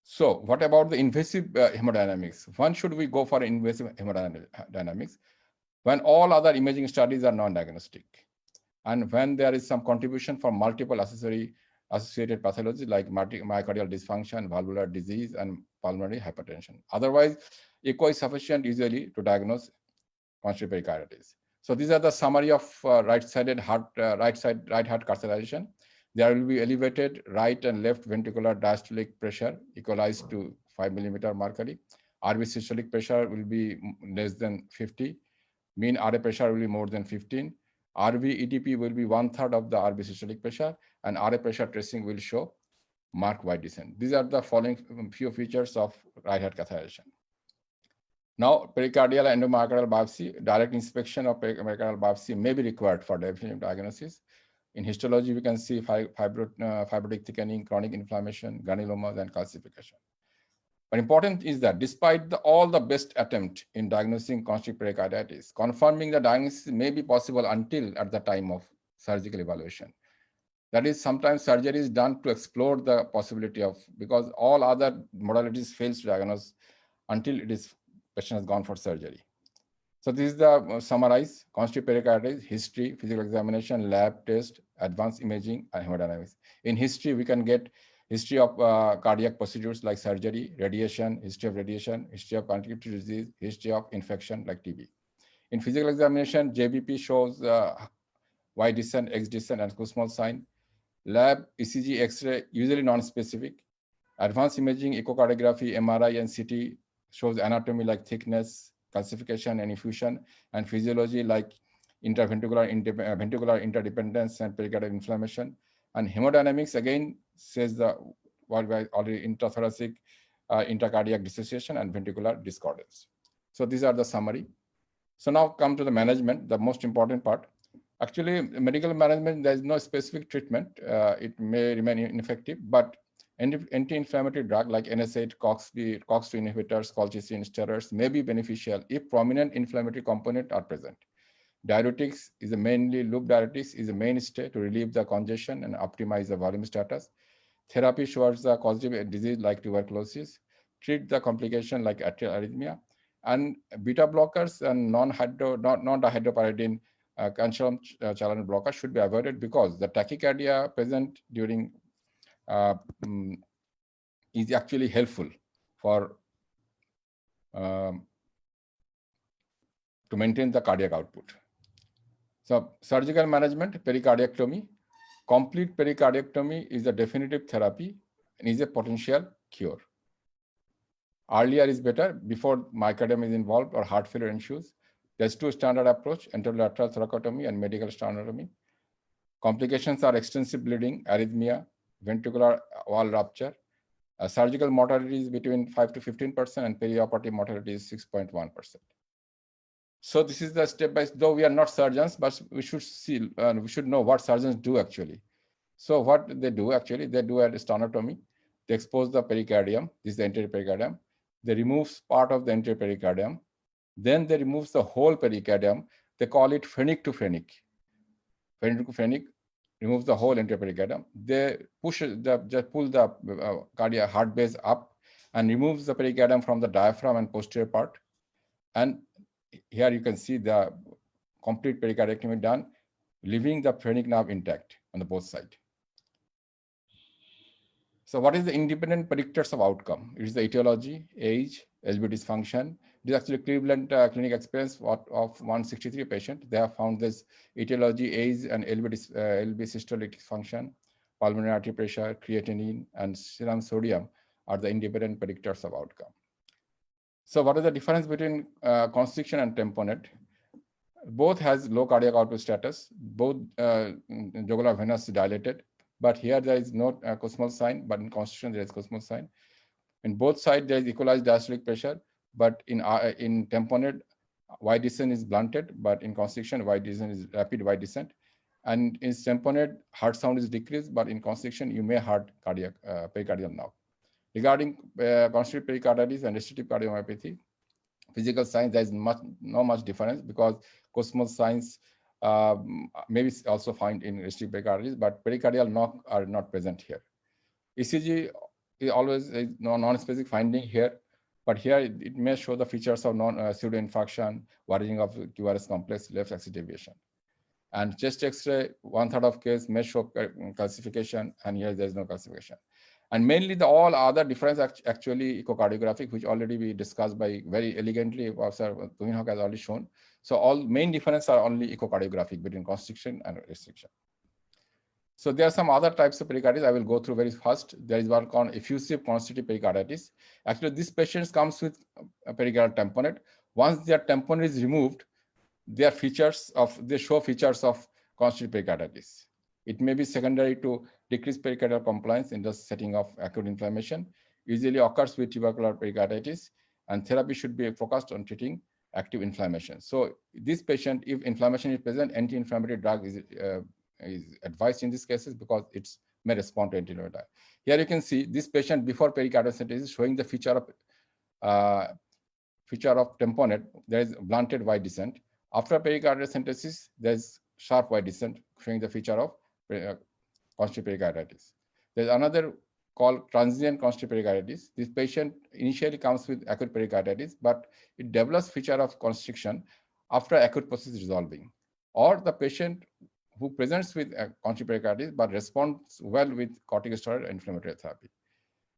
So what about the invasive hemodynamics? When should we go for invasive hemodynamics? When all other imaging studies are non-diagnostic, and when there is some contribution from multiple associated pathologies like myocardial dysfunction, valvular disease, and pulmonary hypertension. Otherwise, echo is sufficient usually to diagnose constrictive pericarditis. So these are the summary of right-sided heart, right heart carcerization. There will be elevated right and left ventricular diastolic pressure equalized to 5 millimeter mercury. RV systolic pressure will be less than 50. Mean RA pressure will be more than 15. RV EDP will be 1/3 of the RV systolic pressure, and RA pressure tracing will show marked wide descent. These are the following few features of right heart catheterization. Now, pericardial endomyocardial biopsy, direct inspection of pericardial biopsy may be required for definitive diagnosis. In histology, we can see fibrotic thickening, chronic inflammation, granulomas, and calcification. But important is that despite all the best attempt in diagnosing constrictive pericarditis, confirming the diagnosis may be possible until at the time of surgical evaluation. That is, sometimes surgery is done to explore the possibility of, because all other modalities fails to diagnose until patient has gone for surgery. So this is the summarize: constrictive pericarditis, history, physical examination, lab test, advanced imaging, and hemodynamics. In history, we can get history of cardiac procedures like surgery, radiation, history of constrictive disease, history of infection like TB. In physical examination, JBP shows Y descent, X descent, and Kussmaul sign. Lab, ECG, X-ray, usually non-specific. Advanced imaging, echocardiography, MRI, and CT shows anatomy like thickness, calcification, and effusion, and physiology like ventricular interdependence and pericardial inflammation. And hemodynamics again says the what we already intrathoracic, intracardiac dissociation and ventricular discordance. So these are the summary. So now come to the management, the most important part. Actually, medical management, there is no specific treatment. It may remain ineffective, but anti-inflammatory drug like NSAID, COX-2 inhibitors, colchicine, steroids may be beneficial if prominent inflammatory components are present. Diuretics is mainly loop diuretics is a mainstay to relieve the congestion and optimize the volume status. Therapy towards the causative disease like tuberculosis, treat the complication like atrial arrhythmia, and beta blockers and non-dihydropyridine calcium channel blockers should be avoided because the tachycardia present during is actually helpful for to maintain the cardiac output. So surgical management, pericardiectomy. Complete pericardiectomy is a definitive therapy and is a potential cure. Earlier is better, before myocardium is involved or heart failure ensues. There's two standard approach, anterolateral thoracotomy and medial sternotomy. Complications are extensive bleeding, arrhythmia, ventricular wall rupture. Surgical mortality is between 5 to 15% and perioperative mortality is 6.1%. So this is the step by step, though we are not surgeons, but we should see, we should know what surgeons do actually. So what they do actually, they do a sternotomy. They expose the pericardium, this is the anterior pericardium. They remove part of the anterior pericardium. Then they remove the whole pericardium. They call it phrenic to phrenic. Phrenic to phrenic removes the whole anterior pericardium. They pull the cardiac heart base up and removes the pericardium from the diaphragm and posterior part. And here you can see the complete pericardiectomy done, leaving the phrenic nerve intact on the both sides. So what is the independent predictors of outcome? It is the etiology, age, LV dysfunction. It is actually Cleveland clinic experience of 163 patient. They have found this etiology, age, and LV systolic dysfunction, pulmonary artery pressure, creatinine, and serum sodium are the independent predictors of outcome. So what is the difference between constriction and tamponade? Both has low cardiac output status. Both jugular venous dilated, but here there is no Kussmaul sign, but in constriction there is Kussmaul sign. In both sides there is equalized diastolic pressure, but in tamponade, Y descent is blunted, but in constriction Y descent is rapid Y descent. And in tamponade, heart sound is decreased, but in constriction you may heart cardiac pericardial knock. Regarding constrictive pericarditis and restrictive cardiomyopathy, physical signs, there is not much difference because Kussmaul signs maybe also found in restrictive pericarditis, but pericardial knock are not present here. ECG is always a non-specific finding here, but here it may show the features of pseudo-infarction, worrying of QRS complex, left axis deviation. And chest X-ray, 1/3 of case may show calcification, and here there is no calcification. And mainly all other difference actually echocardiographic, which already we discussed by very elegantly, Professor Tuminhawk has already shown. So all main difference are only echocardiographic between constriction and restriction. So there are some other types of pericarditis I will go through very fast. There is one called effusive constrictive pericarditis. Actually, this patient comes with a pericardial tamponade. Once their tamponade is removed, they show features of constrictive pericarditis. It may be secondary to decreased pericardial compliance in the setting of acute inflammation. Usually occurs with tubercular pericarditis, and therapy should be focused on treating active inflammation. So this patient, if inflammation is present, anti-inflammatory drug is advised in these cases because it may respond to anti-inflammatory. Here you can see this patient before pericarditis showing the feature of tamponade. There is blunted Y descent. After pericarditis, there is sharp Y descent showing the feature of constrictive pericarditis. There's another called transient constrictive pericarditis. This patient initially comes with acute pericarditis, but it develops feature of constriction after acute process resolving. Or the patient who presents with constrictive pericarditis but responds well with corticosteroid and inflammatory therapy.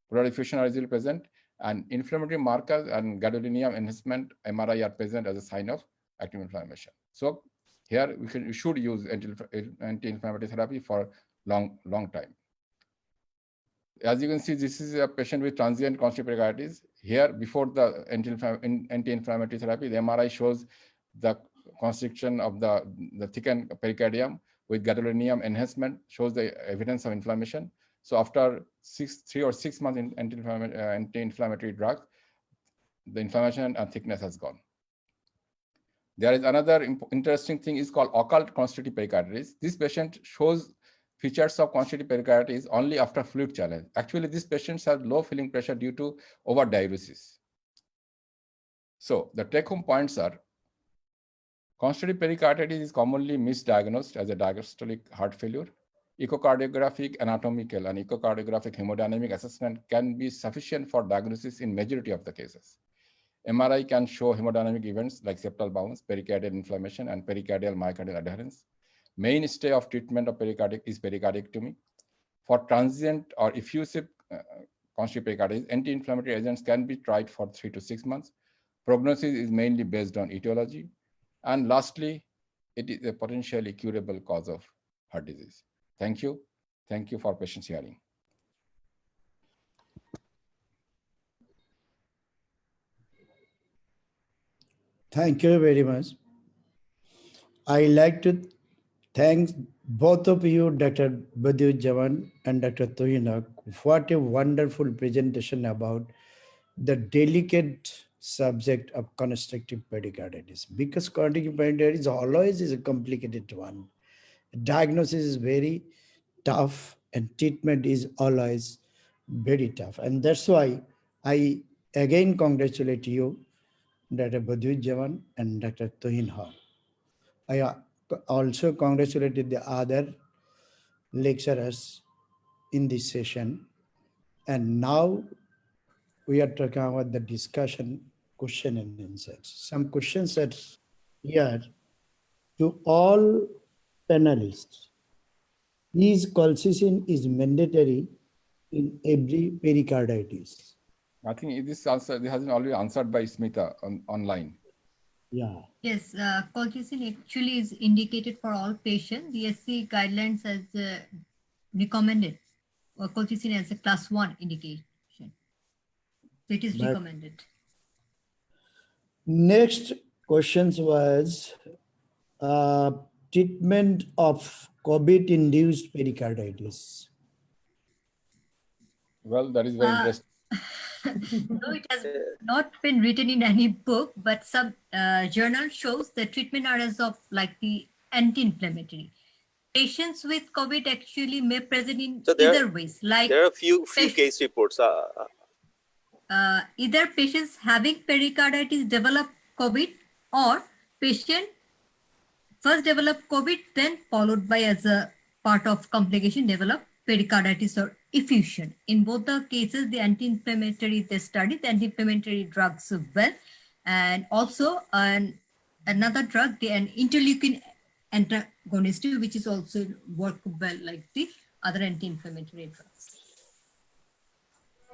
Pleural effusion are easily present, and inflammatory markers and gadolinium enhancement MRI are present as a sign of active inflammation. So here we should use anti-inflammatory therapy for long time. As you can see, this is a patient with transient constrictive pericarditis. Here, before the anti-inflammatory therapy, the MRI shows the constriction of the thickened pericardium with gadolinium enhancement, shows the evidence of inflammation. So after 3 or 6 months in anti-inflammatory drug, the inflammation and thickness has gone. There is another interesting thing is called occult constrictive pericarditis. This patient shows features of constrictive pericarditis only after fluid challenge. Actually, these patients have low filling pressure due to overdiuresis. So the take-home points are: constrictive pericarditis is commonly misdiagnosed as a diastolic heart failure. Echocardiographic anatomical and echocardiographic hemodynamic assessment can be sufficient for diagnosis in majority of the cases. MRI can show hemodynamic events like septal bounce, pericardial inflammation, and pericardial myocardial adherence. Mainstay of treatment of pericardic is pericardiectomy. For transient or effusive constrictive pericarditis, anti-inflammatory agents can be tried for 3 to 6 months. Prognosis is mainly based on etiology. And lastly, it is a potentially curable cause of heart disease. Thank you. Thank you for patient hearing. Thank you very much. I like to thank both of you, Dr. Badiujaman and Dr. Tohina. What a wonderful presentation about the delicate subject of constrictive pericarditis. Because constrictive pericarditis always is a complicated one. Diagnosis is very tough and treatment is always very tough. And that's why I again congratulate you, Dr. Badiujaman and Dr. Tohina. I also congratulated the other lecturers in this session. And now we are talking about the discussion, question and answers. Some questions are here to all panelists. Is colchicine is mandatory in every pericarditis? I think this answer has been already answered by Smita online. Yeah. Yes, colchicine actually is indicated for all patients. The SC guidelines has recommended colchicine as a class 1 indication. So it is recommended. Next questions was treatment of COVID-induced pericarditis. Well, that is very interesting. No, it has not been written in any book, but some journal shows the treatment are as of like the anti-inflammatory. Patients with COVID actually may present in either ways. Like there are a few case reports. Either patients having pericarditis develop COVID, or patient first develop COVID, then followed by as a part of complication develop pericarditis or effusion. In both the cases, the anti-inflammatory they studied the anti-inflammatory drugs well, and also another drug, an interleukin antagonist, which is also work well like the other anti-inflammatory drugs.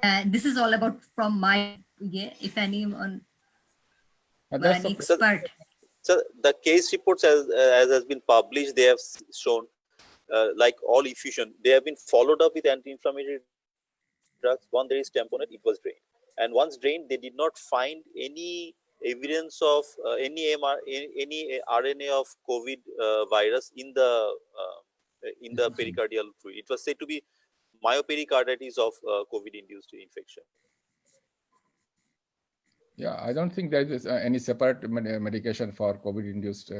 And this is all about from my if anyone an expert. So the case reports as has been published, they have shown like all effusion, they have been followed up with anti-inflammatory drugs. One, there is tamponade, it was drained, and once drained, they did not find any evidence of any RNA of COVID virus in the pericardial fluid. It was said to be myopericarditis of COVID-induced infection. Yeah, I don't think there is any separate medication for COVID-induced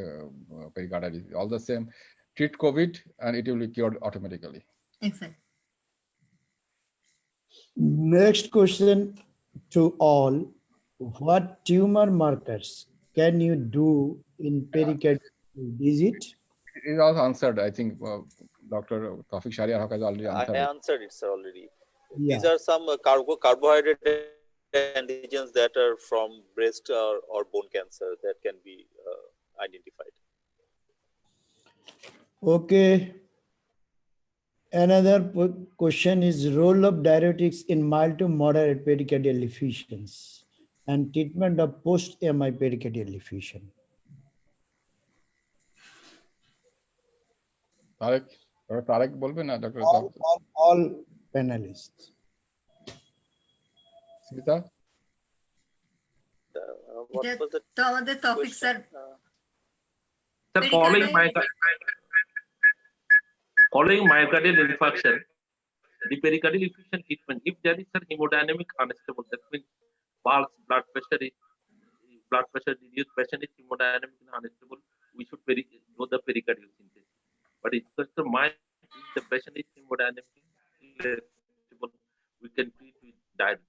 pericarditis. All the same, treat COVID and it will be cured automatically. Exactly. Next question to all. What tumor markers can you do in pericarditis? Is it? It is also answered. I think Dr. Tawfiq Shariar has already answered. I answered it, sir, already. Yeah. These are some carbohydrate antigens that are from breast or bone cancer that can be identified. Okay. Another question is role of diuretics in mild to moderate pericardial effusions and treatment of post-MI pericardial effusion. Tarek bolben na Dr. All panelists. Smita? What was the the topic, sir? Sir, following myocardial infarction, the pericardial effusion treatment, if there is a hemodynamic unstable, that means pulse, blood blood pressure reduced, patient is hemodynamically unstable, we should do the pericardial synthesis. But it's just the mind, if the patient is hemodynamically stable, we can treat with diuretic.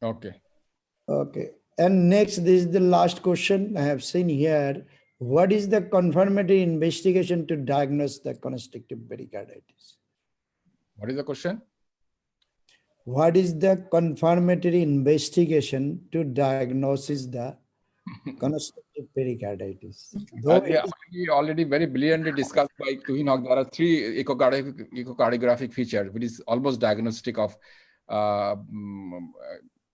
Okay. Okay. And next, this is the last question I have seen here. What is the confirmatory investigation to diagnose the constrictive pericarditis? What is the question? What is the confirmatory investigation to diagnose the constrictive pericarditis? Though it is Already very brilliantly discussed by Tuhinok. There are three echocardiographic features, which is almost diagnostic of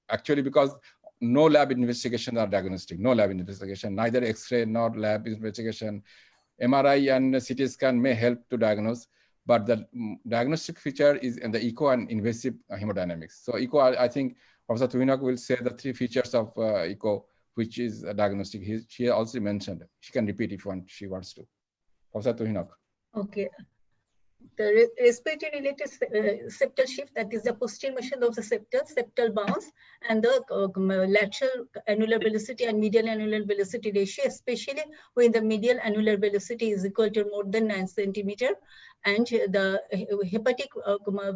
actually, because no lab investigation are diagnostic, no lab investigation, neither X-ray nor lab investigation. MRI and CT scan may help to diagnose, but the diagnostic feature is in the echo and invasive hemodynamics. So echo, I think Professor Tuhinok will say the three features of echo, which is diagnostic. She also mentioned. She can repeat if she wants to. Professor Tuhinok. Okay. The respiratory related septal shift, that is the posterior motion of the septal bounce, and the lateral annular velocity and medial annular velocity ratio, especially when the medial annular velocity is equal to more than 9 centimeter, and the hepatic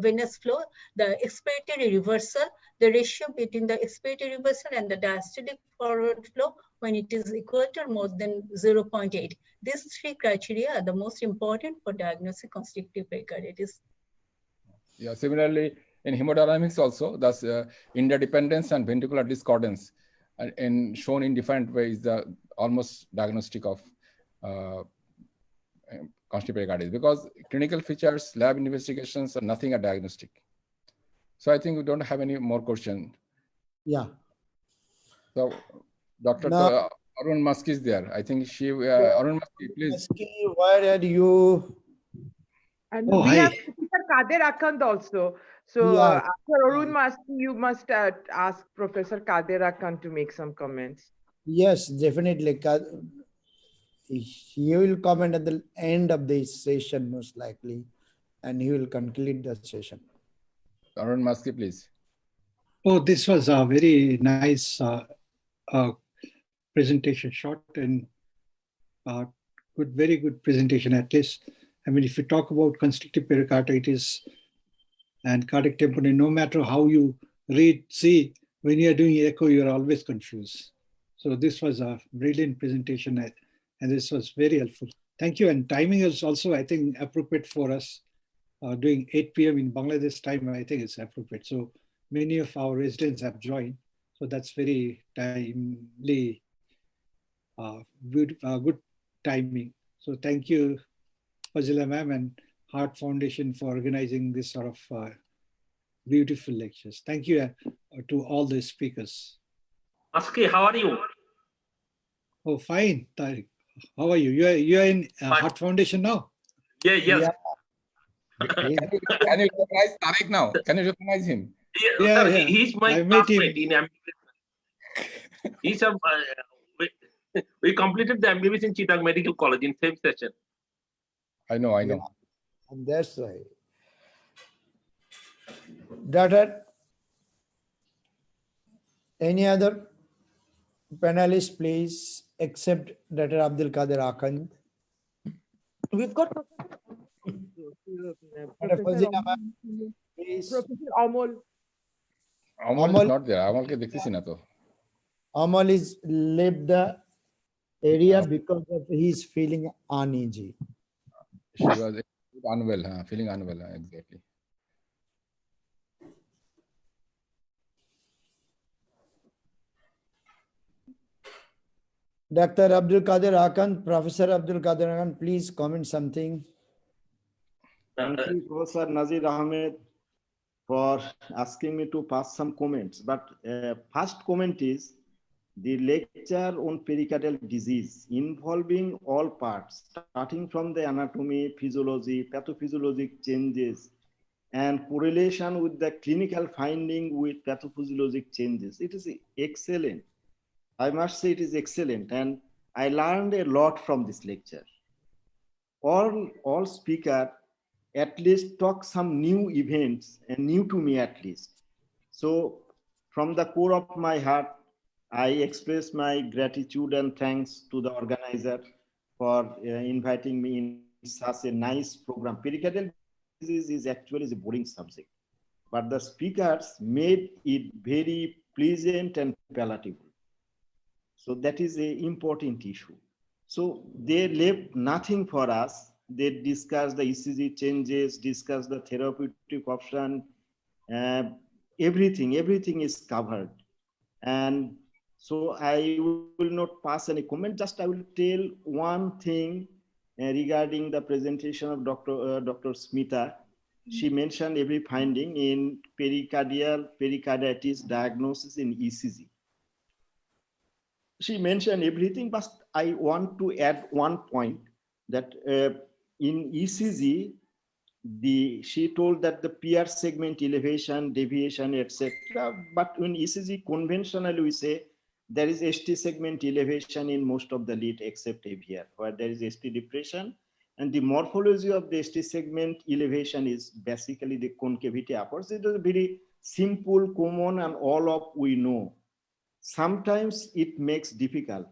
venous flow, the expiratory reversal, the ratio between the expiratory reversal and the diastolic forward flow when it is equal to or more than 0.8. These three criteria are the most important for diagnosing constrictive pericarditis. Yeah, similarly, in hemodynamics also, that's interdependence and ventricular discordance, and shown in different ways, the almost diagnostic of constrictive pericarditis, because clinical features, lab investigations, are nothing are diagnostic. So I think we don't have any more questions. Yeah. So Dr. Now, Arun Musk is there. I think she, Arun Musk, please. Where are you? And we have Professor Kader Akhand also. So after Arun Musk, you must ask Professor Kader Akhand to make some comments. Yes, definitely. He will comment at the end of the session, most likely, and he will conclude the session. Arun Musk, please. Oh, this was a very nice presentation, short and very good presentation at least. I mean, if you talk about constrictive pericarditis and cardiac tamponade, no matter how you see, when you are doing echo, you are always confused. So this was a brilliant presentation, and this was very helpful. Thank you. And timing is also, I think, appropriate for us. Doing 8 p.m. in Bangladesh time, I think it's appropriate. So many of our residents have joined. So that's very timely, good timing. So thank you, Fazila ma'am and Heart Foundation for organizing this sort of beautiful lectures. Thank you to all the speakers. Aski, how are you? Oh, fine, Tariq. How are you? You are in Heart Foundation now? Yes. Yeah. Can you recognize Tariq now? Can you recognize him? Yeah, sir, he's my classmate in MBBS. He's a, we completed the MBBS in Chittagong Medical College in same session. I know. Yeah, and that's right. Doctor, any other panelists, please, except Dr. Abdul Kader Akhand? We've got Professor Amol. Amol is not there. Amal ke dekhti na to. Amal is left the area because of his feeling uneasy. She was unwell, feeling unwell, exactly. Dr. Abdul Kader Akhand, Professor Abdul Kader Akhand, please comment something. Thank you, Professor Nazir Ahmed, for asking me to pass some comments. But first comment is the lecture on pericardial disease involving all parts, starting from the anatomy, physiology, pathophysiologic changes, and correlation with the clinical finding with pathophysiologic changes. It is excellent. I must say it is excellent, and I learned a lot from this lecture. All speakers at least talk some new events, and new to me at least. So from the core of my heart, I express my gratitude and thanks to the organizer for inviting me in such a nice program. Pericardial disease is actually a boring subject, but the speakers made it very pleasant and palatable. So that is an important issue. So they left nothing for us. They discussed the ECG changes, discussed the therapeutic option, everything is covered. And so I will not pass any comment, just I will tell one thing regarding the presentation of Dr. Smita. She mentioned every finding in pericarditis diagnosis in ECG. She mentioned everything, but I want to add one point that in ECG, she told that the PR segment elevation, deviation, etc. But in ECG, conventionally we say there is ST segment elevation in most of the lead except AVR, where there is ST depression. And the morphology of the ST segment elevation is basically the concavity upwards. It is very simple, common, and all of we know. Sometimes it makes difficult,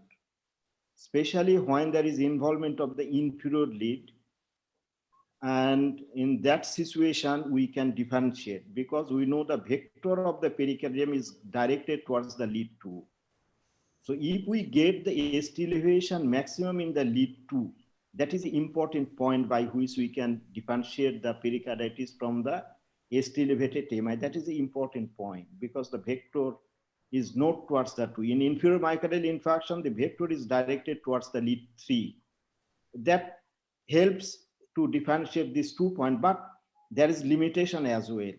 especially when there is involvement of the inferior lead. And in that situation, we can differentiate because we know the vector of the pericardium is directed towards the lead 2. So if we get the ST elevation maximum in the lead 2, that is the important point by which we can differentiate the pericarditis from the ST elevated MI. That is the important point because the vector is not towards the 2. In inferior myocardial infarction, the vector is directed towards the lead 3. That helps to differentiate these 2 points, but there is limitation as well.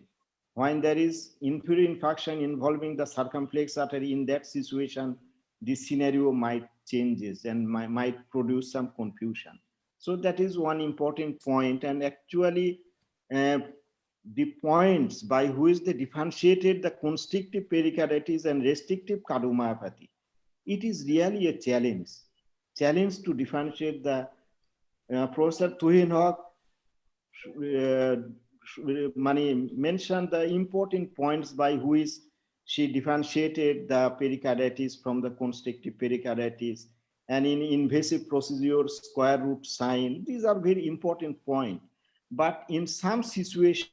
When there is inferior infarction involving the circumflex artery, in that situation, this scenario might changes and might produce some confusion. So that is one important point. And actually, the points by which they differentiated the constrictive pericarditis and restrictive cardiomyopathy, it is really a challenge to differentiate the Professor Tuhinhock mentioned the important points by which she differentiated the pericarditis from the constrictive pericarditis, and in invasive procedures, square root sign. These are very important points. But in some situations,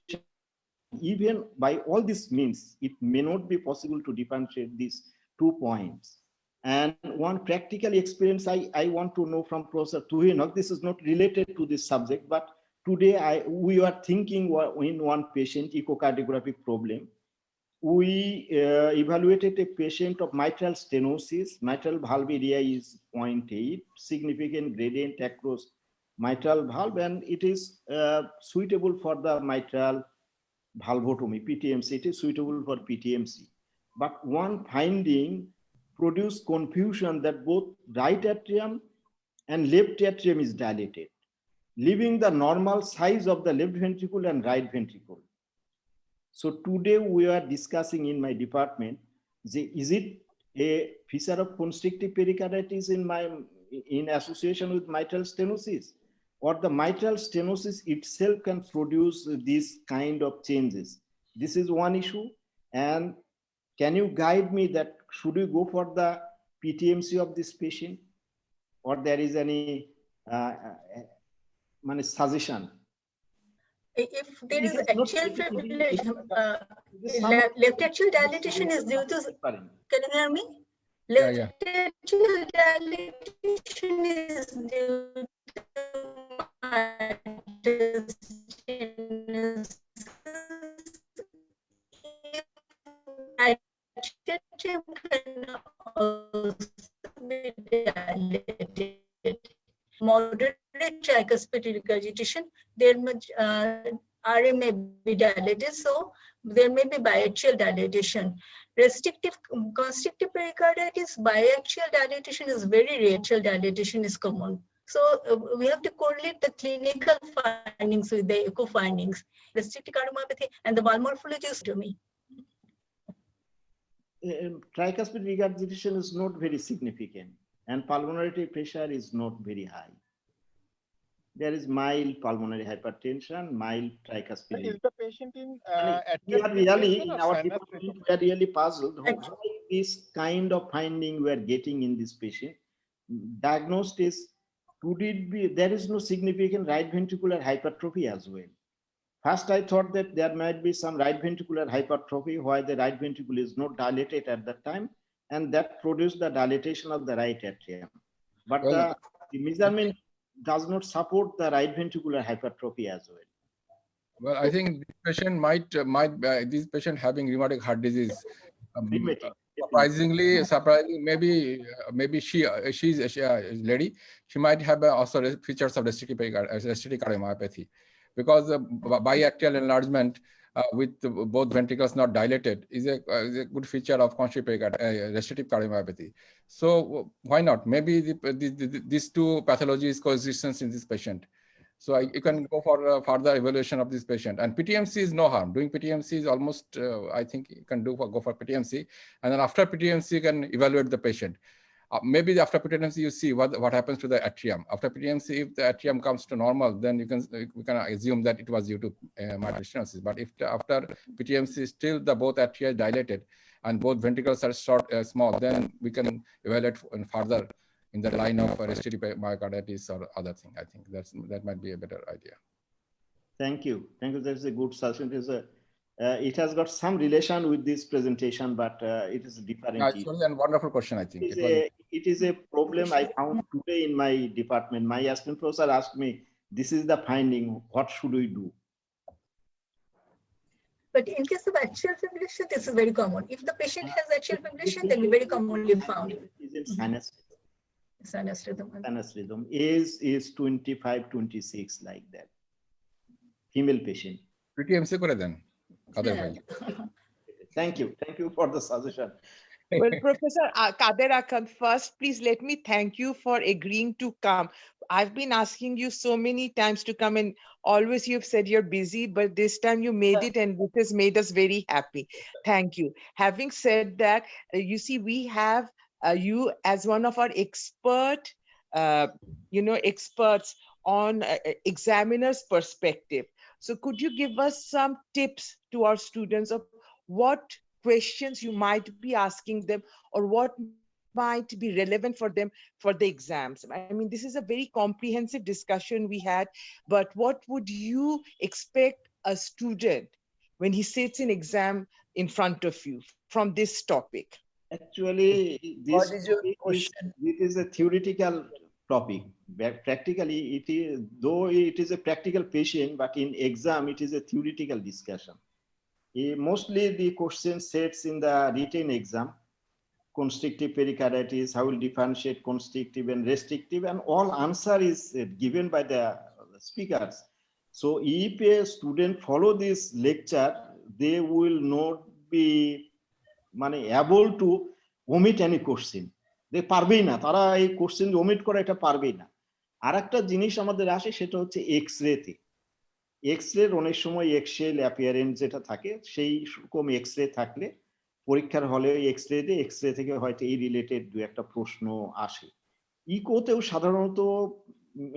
even by all these means, it may not be possible to differentiate these 2 points. And one practical experience I want to know from Professor Tuhinhock, this is not related to this subject, but today we are thinking in one patient, echocardiographic problem. We evaluated a patient of mitral stenosis. Mitral valve area is 0.8, significant gradient across mitral valve, and it is suitable for the mitral valvotomy, PTMC. It is suitable for PTMC. But one finding produced confusion that both right atrium and left atrium is dilated, leaving the normal size of the left ventricle and right ventricle. So today we are discussing in my department, is it a feature of constrictive pericarditis in association with mitral stenosis, or the mitral stenosis itself can produce these kind of changes? This is one issue. And can you guide me that should we go for the PTMC of this patient, or there is any suggestion? If there is actual fibrillation, left atrial dilatation is due to, can you hear me? Left atrial dilatation is due to atrium can also be dilated. Moderate tricuspid regurgitation, there much RA may be dilated, so there may be biaxial dilatation. Restrictive constrictive pericarditis, biaxial dilatation is very rare. Atrial dilatation is common. So we have to correlate the clinical findings with the echo findings. Restrictive cardiomyopathy and the valve morphology is to me. Tricuspid regurgitation is not very significant, and pulmonary pressure is not very high. There is mild pulmonary hypertension, mild tricuspid. Is the patient in we are really in our department, we are really puzzled. this kind of finding we are getting in this patient. Diagnosed is, could it be, there is no significant right ventricular hypertrophy as well. First, I thought that there might be some right ventricular hypertrophy why the right ventricle is not dilated at that time, and that produced the dilatation of the right atrium. But Well, the measurement does not support the right ventricular hypertrophy as well. Well, I think this patient might this patient having rheumatic heart disease. Rheumatic. Surprisingly, maybe she's a lady. She might have also features of restrictive cardiomyopathy, because biatrial enlargement with both ventricles not dilated is a good feature of restrictive cardiomyopathy. So why not? Maybe these two pathologies coexistence in this patient. So you can go for further evaluation of this patient. And PTMC is no harm. Doing PTMC is almost, I think you can go for PTMC. And then after PTMC, you can evaluate the patient. Maybe after PTMC, you see what happens to the atrium. After PTMC, if the atrium comes to normal, then we can assume that it was due to mitral stenosis. But if after PTMC, still both atria dilated and both ventricles are small, then we can evaluate further in the line of restrictive myocarditis or other thing. I think that might be a better idea. Thank you. That's a good suggestion. It has got some relation with this presentation, but it is different. It was a wonderful question, I think. It is a problem I found today in my department. My assistant professor asked me, this is the finding, what should we do? But in case of atrial fibrillation, this is very common. If the patient has atrial fibrillation, then we very commonly found. Sinus rhythm. Age is 25, 26, like that. Female patient. PTMC kore den. Thank you for the suggestion. Well, Professor Kader Akan, first, please let me thank you for agreeing to come. I've been asking you so many times to come, and always you've said you're busy, but this time you made it, and this has made us very happy. Thank you. Having said that, you see, we have you as one of our experts on examiner's perspective. So could you give us some tips to our students of what questions you might be asking them, or what might be relevant for them for the exams? I mean, this is a very comprehensive discussion we had, but what would you expect a student when he sits in exam in front of you from this topic? Actually, What is your question? It is a theoretical topic. Practically, it is, though it is a practical patient, but in exam, it is a theoretical discussion. Mostly the question sets in the written exam, constrictive pericarditis, how will differentiate constrictive and restrictive, and all answer is given by the speakers. So if a student follow this lecture, they will not be able to omit any question. They পারবেই না, তারা এই question omit করা এটা পারবেই না। আরেকটা জিনিস আমাদের আসে সেটা হচ্ছে এক্স-রেতে। এক্স-রে অনেক সময় এক্সেল অ্যাপিয়ারেন্স যেটা থাকে সেই রকম এক্স-রে থাকলে পরীক্ষার হলে এক্স-রে থেকে হয়তো এই রিলেটেড দু একটা প্রশ্ন আসে। ইকোতেও সাধারণত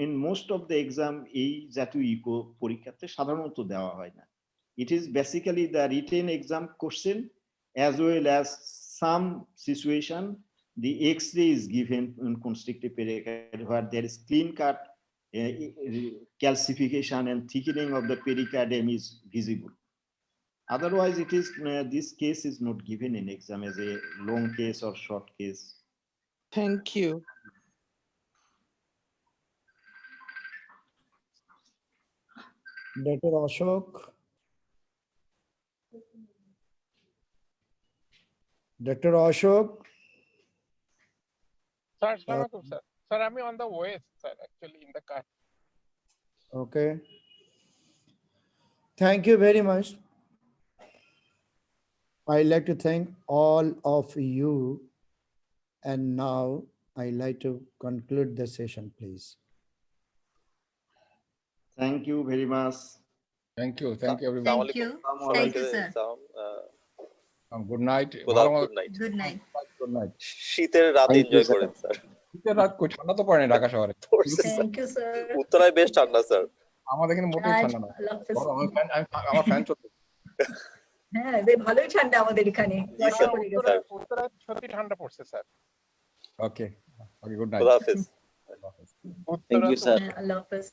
in most of the exam এই জাতীয় ইকো পরীক্ষাতে সাধারণত দেওয়া হয় না। It is basically the written exam question as well as some situation the X-ray is given in constrictive pericarditis where there is clean-cut calcification and thickening of the pericardium is visible. Otherwise, it is this case is not given in exam as a long case or short case. Thank you. Dr. Ashok. Dr. Ashok. Sir, sir, I'm on the way, sir, actually in the car. Okay. Thank you very much. I'd like to thank all of you. And now I'd like to conclude the session, please. Thank you very much. Thank you everyone. Thank you. Thank you, sir. Good night. Good night. Good night. শীতের রাত enjoy করেন sir. শীতের রাত কই, ঠান্ডা তো পড়ে না ঢাকা শহরে। Thank you, sir. উত্তরায় বেশ ঠান্ডা স্যার। আমাদের এখানে মোটেই ঠান্ডা না। আমার ফ্যান চলছে। হ্যাঁ যে ভালোই ঠান্ডা আমাদের এখানে বর্ষা পড়ে গেছে উত্তরায় সত্যি ঠান্ডা পড়ছে sir Okay. Okay, good night. খুদা হাফেজ। Allah Hafiz. Thank you, sir. হ্যাঁ, আল্লাহ হাফেজ